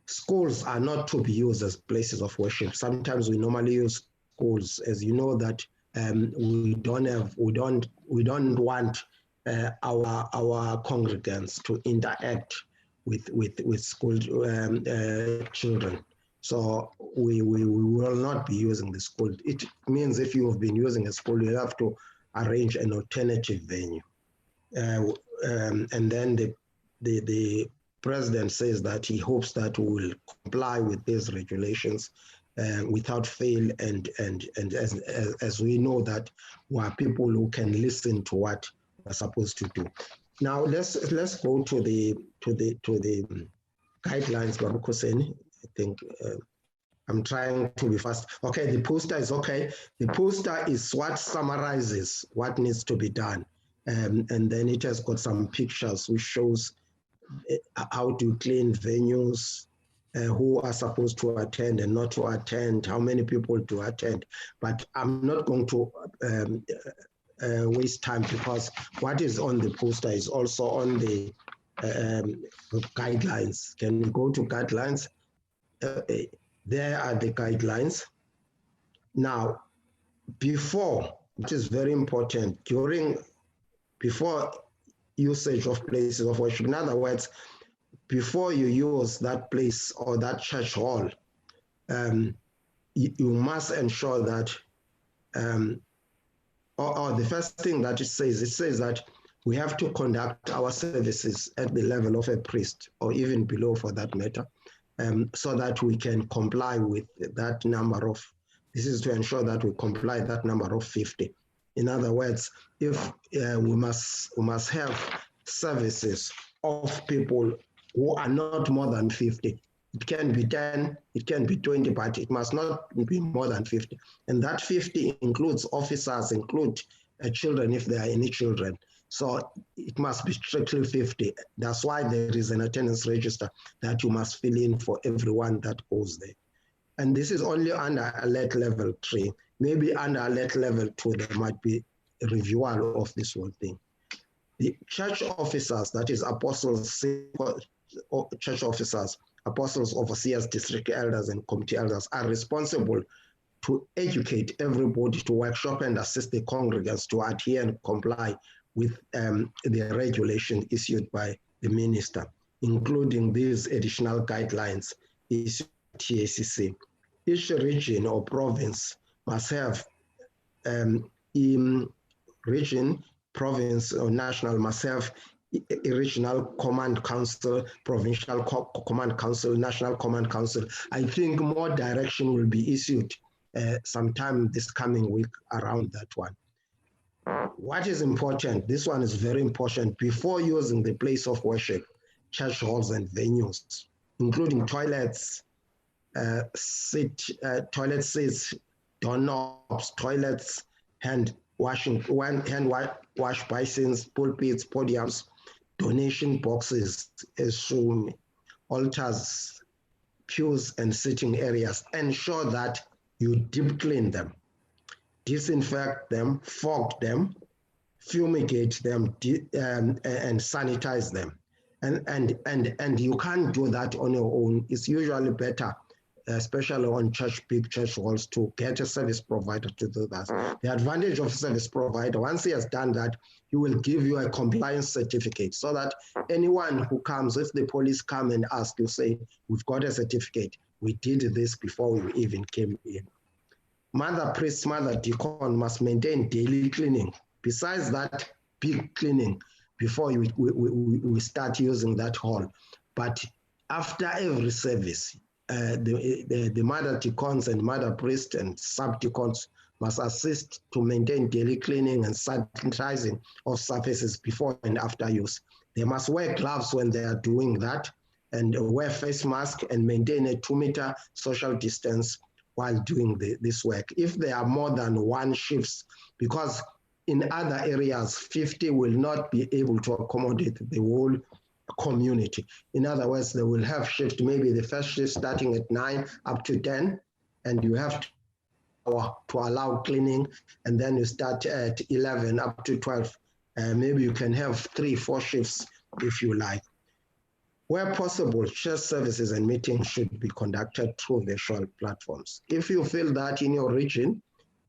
Schools are not to be used as places of worship. Sometimes we normally use schools, as you know, that we don't want our congregants to interact with school children. So we will not be using the school. It means if you have been using a school, you have to arrange an alternative venue. And then the president says that he hopes that we will comply with these regulations without fail, and as we know that we are people who can listen to what we're supposed to do. Now let's go to the guidelines, Babu Hussein. I think I'm trying to be fast. Okay, the poster is okay. The poster is what summarizes what needs to be done, and then it has got some pictures which shows how to clean venues, who are supposed to attend and not to attend, how many people to attend. But I'm not going to waste time, because what is on the poster is also on the guidelines. Can we go to guidelines? There are the guidelines. Now, before, which is very important, before usage of places of worship, in other words, before you use that place or that church hall, you must ensure that, or the first thing that it says that we have to conduct our services at the level of a priest, or even below for that matter, so that we can comply with that number of, this is to ensure that we comply that number of 50. In other words, if we must have services of people who are not more than 50. It can be 10, it can be 20, but it must not be more than 50. And that 50 includes officers, include children if there are any children. So it must be strictly 50. That's why there is an attendance register that you must fill in for everyone that goes there. And this is only under alert level 3. Maybe under alert level 2, there might be a review of this whole thing. The church officers, that is apostles, church officers, apostles, overseers, district elders, and committee elders, are responsible to educate everybody, to workshop and assist the congregants to adhere and comply with the regulation issued by the minister, including these additional guidelines issued by TACC. Each region or province must have region, province, or national must have a regional command council, provincial command council, national command council. I think more direction will be issued sometime this coming week around that one. What is important, this one is very important, before using the place of worship, church halls and venues, including toilets, toilet seats, doorknobs, toilets, hand wash basins, pulpits, podiums, donation boxes, altars, pews, and sitting areas. Ensure that you deep clean them, disinfect them, fog them, fumigate them, and sanitize them. And you can't do that on your own. It's usually better, especially on big church halls, to get a service provider to do that. The advantage of a service provider, once he has done that, he will give you a compliance certificate, so that anyone who comes, if the police come and ask, you say, we've got a certificate, we did this before we even came in. Mother priest, mother deacon must maintain daily cleaning. Besides that big cleaning before we start using that hall. But after every service, the mother deacons and mother priest and sub-deacons must assist to maintain daily cleaning and sanitizing of surfaces before and after use. They must wear gloves when they are doing that, and wear face mask and maintain a 2-meter social distance while doing this work. If there are more than one shifts, because in other areas, 50 will not be able to accommodate the whole community. In other words, they will have shift, maybe the first shift starting at 9 up to 10, and you have to allow cleaning, and then you start at 11 up to 12. Maybe you can have 3-4 shifts if you like. Where possible, church services and meetings should be conducted through virtual platforms. If you feel that in your region,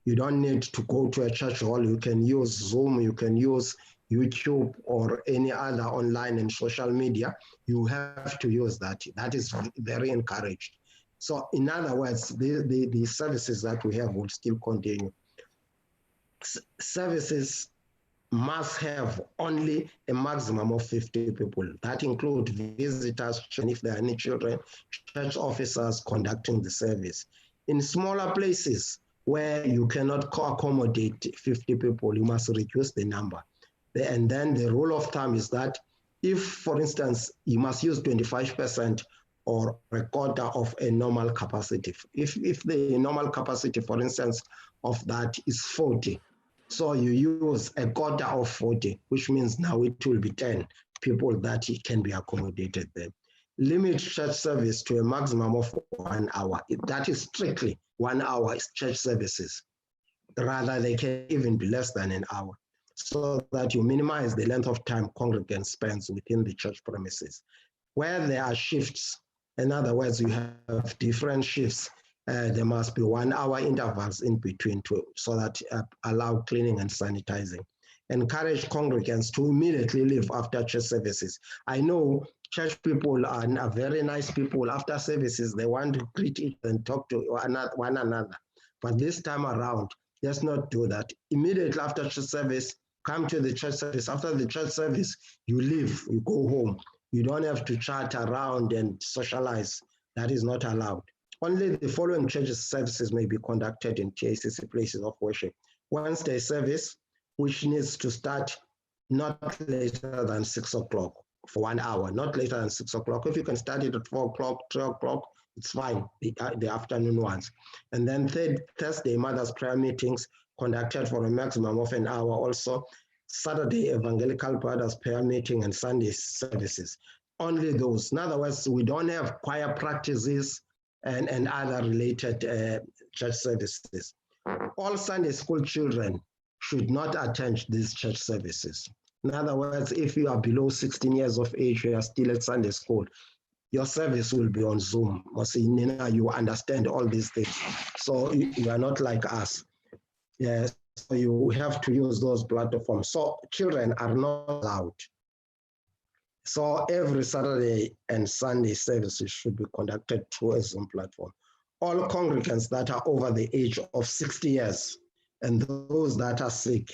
you don't need to go to a church hall, you can use Zoom, you can use YouTube or any other online and social media, you have to use that. That is very encouraged. So in other words, the services that we have will still continue. Services must have only a maximum of 50 people. That includes visitors, and if there are any children, church officers conducting the service. In smaller places where you cannot accommodate 50 people, you must reduce the number. And then the rule of thumb is that if, for instance, you must use 25% or a quarter of a normal capacity. If the normal capacity, for instance, of that is 40, so you use a quarter of 40, which means now it will be 10 people that can be accommodated there. Limit church service to a maximum of 1 hour. That is strictly 1 hour church services. Rather, they can even be less than an hour, so that you minimize the length of time congregants spends within the church premises. Where there are shifts, in other words, you have different shifts, there must be 1 hour intervals in between so that allow cleaning and sanitizing. Encourage congregants to immediately leave after church services. I know church people are very nice people. After services, they want to greet each other and talk to one another. But this time around, let's not do that. Immediately after church service, come to the church service. After the church service, you leave, you go home. You don't have to chat around and socialize. That is not allowed. Only the following church services may be conducted in TACC places of worship. Wednesday service, which needs to start not later than 6 o'clock for 1 hour, not later than 6 o'clock. If you can start it at 4 o'clock, 3 o'clock, it's fine, the afternoon ones. And then Thursday, Mother's Prayer meetings conducted for a maximum of an hour also. Saturday, Evangelical Brothers Prayer meeting and Sunday services. Only those. In other words, we don't have choir practices and other related church services. All Sunday school children should not attend these church services. In other words, if you are below 16 years of age, you are still at Sunday school, your service will be on Zoom. You understand all these things. So you are not like us. Yes, so you have to use those platforms. So children are not allowed. So every Saturday and Sunday services should be conducted through a Zoom platform. All congregants that are over the age of 60 years and those that are sick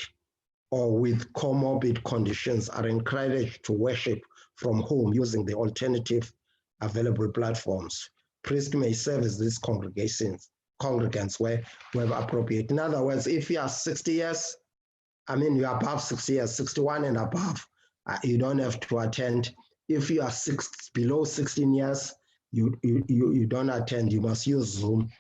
or with comorbid conditions are encouraged to worship from home using the alternative available platforms. Priests may serve as these congregants where appropriate. In other words, if you are 60 years, you are above 60 years, 61 and above, you don't have to attend. If you are below 16 years, you don't attend, you must use Zoom.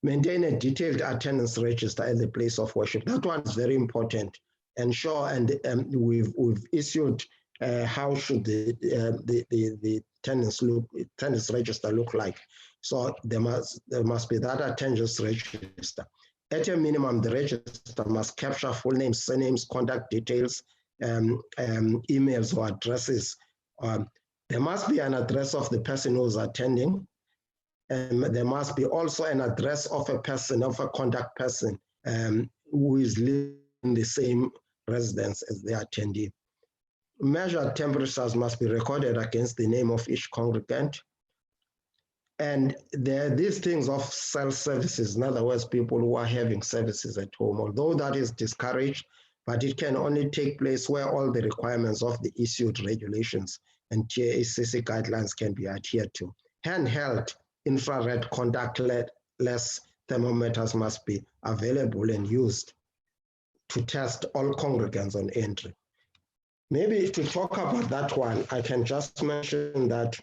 Maintain a detailed attendance register at the place of worship. That one is very important. Ensure, and we've issued how should the attendance register look like. So there must be that attendance register. At a minimum, the register must capture full names, surnames, contact details, emails or addresses. There must be an address of the person who's attending. There must be also an address of a contact person who is living in the same residence as the attendee. Measured temperatures must be recorded against the name of each congregant. And there are these things of self-services, in other words, people who are having services at home, although that is discouraged, but it can only take place where all the requirements of the issued regulations and TACC guidelines can be adhered to. Handheld infrared contactless thermometers must be available and used to test all congregants on entry. Maybe to talk about that one, I can just mention that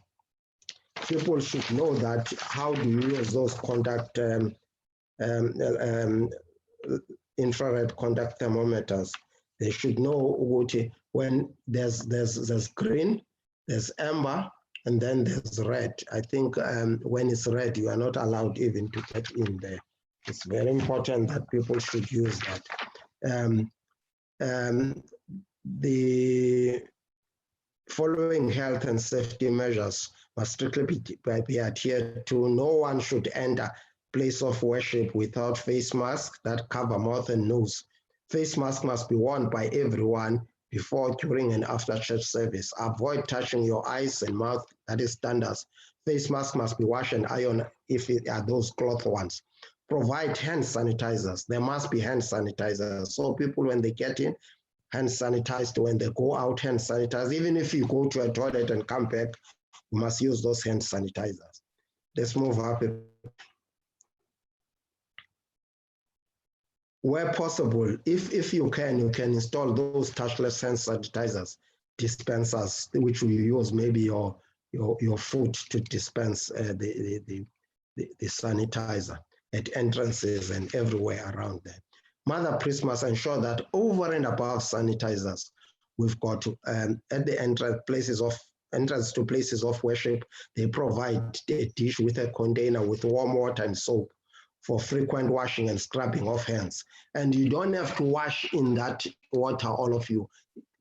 people should know that how do you use those infrared contact thermometers. They should know when there's green, there's amber, and then there's red. I think when it's red, you are not allowed even to get in there. It's very important that people should use that. The following health and safety measures must strictly be adhered to. No one should enter place of worship without face masks that cover mouth and nose. Face mask must be worn by everyone before, during, and after church service. Avoid touching your eyes and mouth, that is standards. Face mask must be washed and ironed if it are those cloth ones. Provide hand sanitizers. There must be hand sanitizers. So people, when they get in, hand sanitized. When they go out, hand sanitized. Even if you go to a toilet and come back, you must use those hand sanitizers. Let's move up. Where possible, if you can install those touchless hand sanitizers, dispensers, which will use maybe your foot to dispense the sanitizer at entrances and everywhere around there. Mother priest must ensure that over and above sanitizers, we've got at the entrance to places of worship, they provide a dish with a container with warm water and soap for frequent washing and scrubbing of hands. And you don't have to wash in that water, all of you.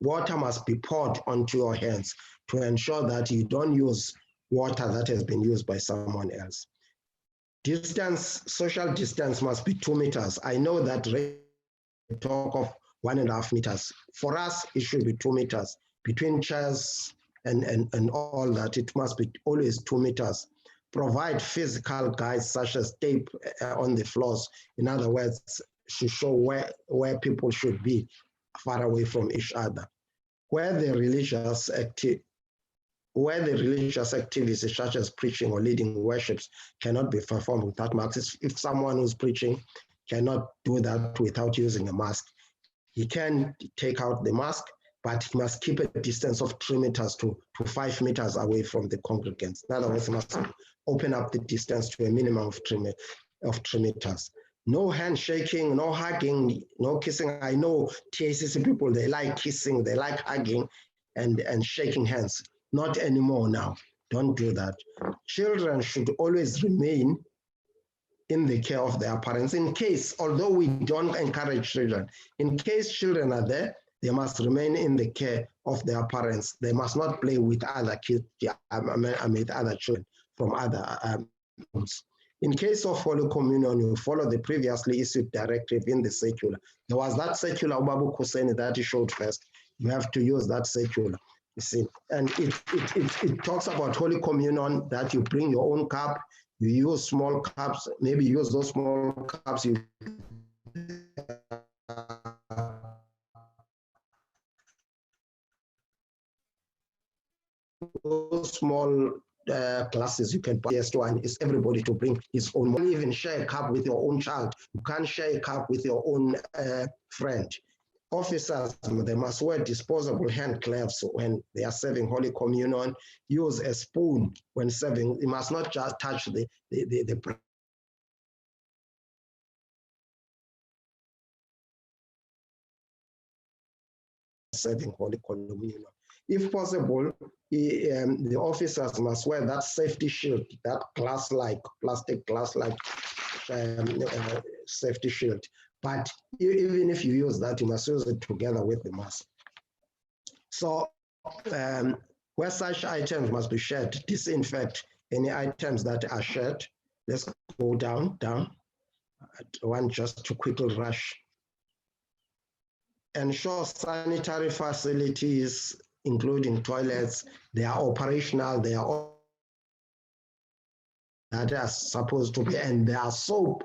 Water must be poured onto your hands to ensure that you don't use water that has been used by someone else. Distance, social distance must be 2 meters. I know that talk of 1.5 meters. For us, it should be 2 meters. Between chairs and all that, it must be always 2 meters. Provide physical guides such as tape on the floors. In other words, to show where people should be far away from each other. Where the religious activities such as preaching or leading worships cannot be performed without masks. If someone who's preaching cannot do that without using a mask, he can take out the mask, but he must keep a distance of 3 meters to 5 meters away from the congregants. In other words, he must open up the distance to a minimum of 3 meters. No handshaking, no hugging, no kissing. I know TACC people, they like kissing, they like hugging and shaking hands. Not anymore now. Don't do that. Children should always remain in the care of their parents. In case, although we don't encourage children, in case children are there, they must remain in the care of their parents. They must not play with other kids, with other children from other homes. In case of Holy Communion, you follow the previously issued directive in the circular. There was that circular, Ubabu Kuseni, that he showed first. You have to use that circular, you see. And it talks about Holy Communion, that you bring your own cup, you use small cups, maybe use those small cups. Those small glasses you can buy. Yes, one is everybody to bring his own. You can't even share a cup with your own child. You can't share a cup with your own friend. Officers, they must wear disposable hand gloves when they are serving Holy Communion. Use a spoon when serving. You must not just touch the serving Holy Communion. If possible, the officers must wear that safety shield, that plastic glass-like safety shield. But even if you use that, you must use it together with the mask. So where such items must be shared, disinfect any items that are shared. Let's go down. I want just to quickly rush. Ensure sanitary facilities, including toilets, they are operational, they are that are supposed to be, and there are soap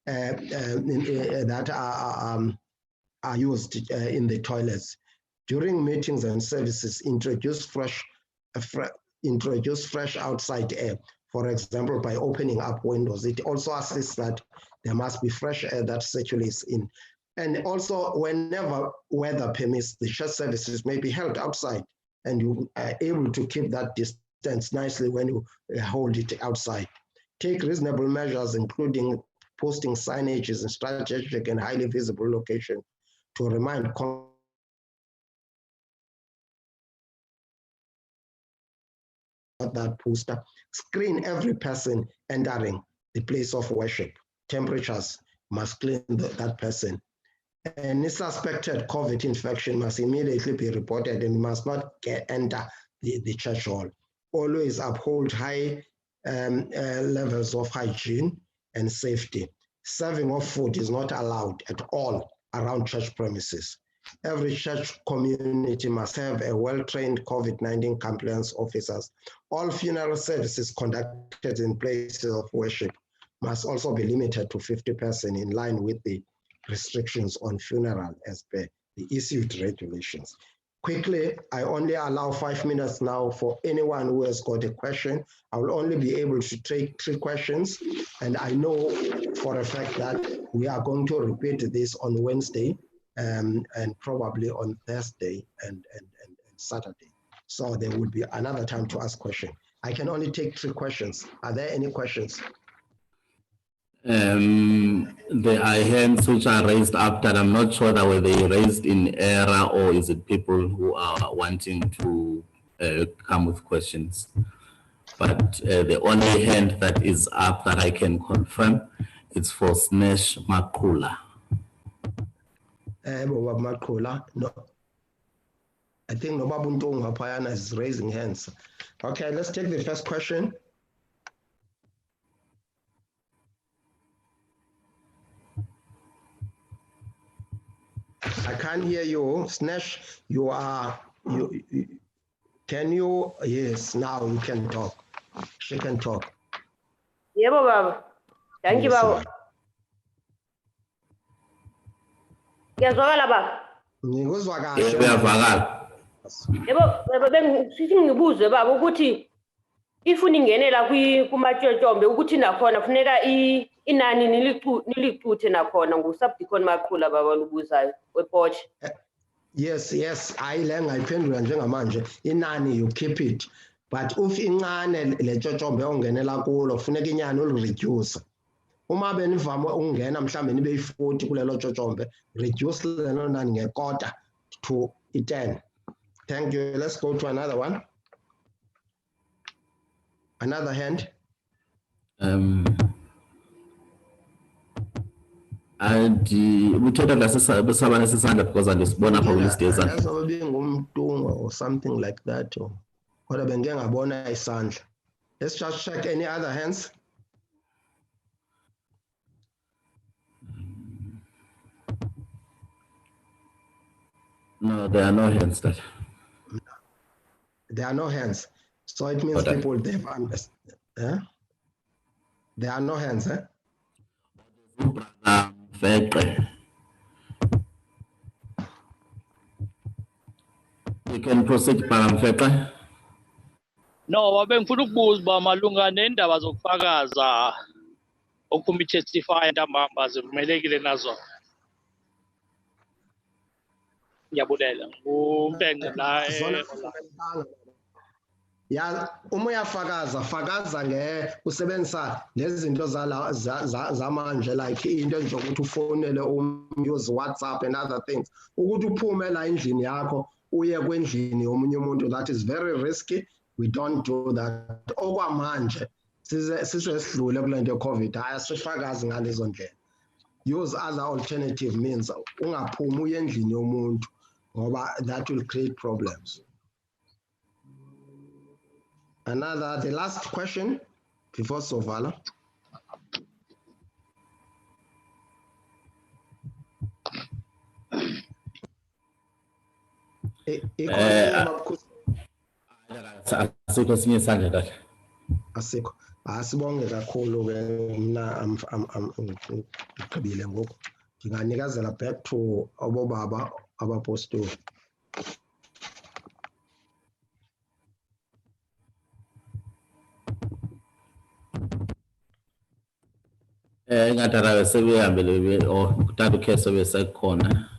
that are used in the toilets. During meetings and services, introduce fresh outside air, for example, by opening up windows. It also assists that there must be fresh air that circulates in. And also, whenever weather permits, the church services may be held outside, and you are able to keep that distance nicely when you hold it outside. Take reasonable measures, including posting signages in strategic and highly visible locations to remind that poster. Screen every person entering the place of worship. Temperatures must clean that person. Any suspected COVID infection must immediately be reported and must not enter the church hall. Always uphold high levels of hygiene and safety. Serving of food is not allowed at all around church premises. Every church community must have a well-trained COVID-19 compliance officers. All funeral services conducted in places of worship must also be limited to 50% in line with the restrictions on funeral as per the issued regulations. Quickly, I only allow 5 minutes now for anyone who has got a question. I will only be able to take 3 questions, and I know for a fact that we are going to repeat this on Wednesday and probably on Thursday and Saturday. So there will be another time to ask questions. I can only take 3 questions. Are there any questions? There are hands which are raised after. I'm not sure that were they raised in error or is it people who are wanting to come with questions. But the only hand that is up that I can confirm is for Snesh Makula. Makula, no. I think Nobabuntunga Payana is raising hands. Okay, let's take the first question. I can't hear you. Snesh, can you, yes, now you can talk. She can talk. Yeah, Baba. Thank you, Baba. Ngiyazwakala baba. Ngikuzwa kahle. Uyavakala. Yebo, sithi ngibuze baba ukuthi if uningenela kumatshotshombe ukuthi nakhona funeka inani nilicuthe nakhona ngusubdeacon Maqhula baba lubuzayo wePorch. Yes, hayi le ngayiphendula njengamanje. Inani you keep it. But if incane le tshotshombe ongenela kulo funeka inyani ulireduce. Uma benivama ukungena mhlambe nibe yi40 kulelo tshotshombe, reduce lelo nani ngekota to 10. Thank you. Let's go to another one. Another hand. Uthetha lasesabana sesandla because andisibona apha kulist yezandla. Asobe ngumntunga or something like that. Kodwa bengeke ngabona isandla. Let's just check any other hands. No, there are no hands. There are no hands. So it means people they've understood. There are no hands. You can proceed, Paramfepa. No, bengifuna ukubuza uba malunga nendaba zokufakaza ophuma i-testify ntambama zivumelekile nazo. Ngiyabulela. Ngumpenqe la ya uma uyafakaza usebenzisa lezi zinto zamanje like into njengokuthi ufonele use WhatsApp and other things ukuthi uphume la endlini yakho uye kwendlini yomunye umuntu, that is very risky. We don't do that. Okwamanje sisesidlule kule nto COVID ayasifakazi ngalezo ndlela. Use other alternative means. Ungaphumi uye endlini yomuntu ngoba that will create problems. The last question before Sovala. Asikho. Asibonge kakhulu ke mina ngigqibile ngoku. Ndinganikezela back to abobaba abapostoli. Ngatara sebehambele utata ukhe sebesekhona.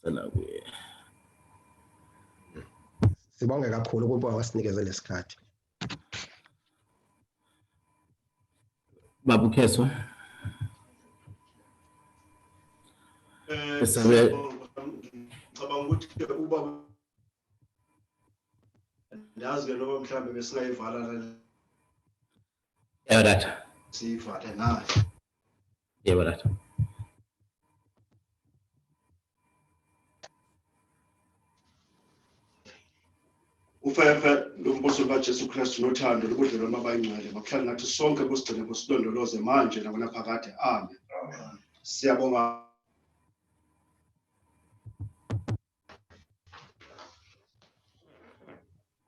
Sala kuye. Sibonge kakhulu ukuba wasinikeze lesikhathi. Baba Ukheso. Ngicabanga ukuthi ubaba ndazi ke noma mhlambe besingayivala la. Yeah, that. Sivale naye. Yeah, that. Ufefe lombuso kaJesu Kristu nothando lobudlelwano babayingcwele bakuhlala nathi sonke kusigcine kusilondoloze manje nakunaphakade. Amen. Siyabonga.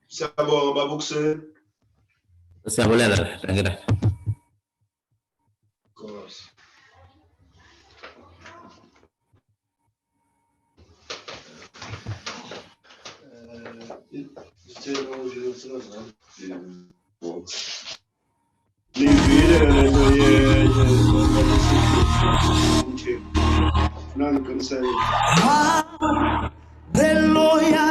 Siyabonga baba ukuse. Siyabulela, ngida. Gosi. Hallelujah.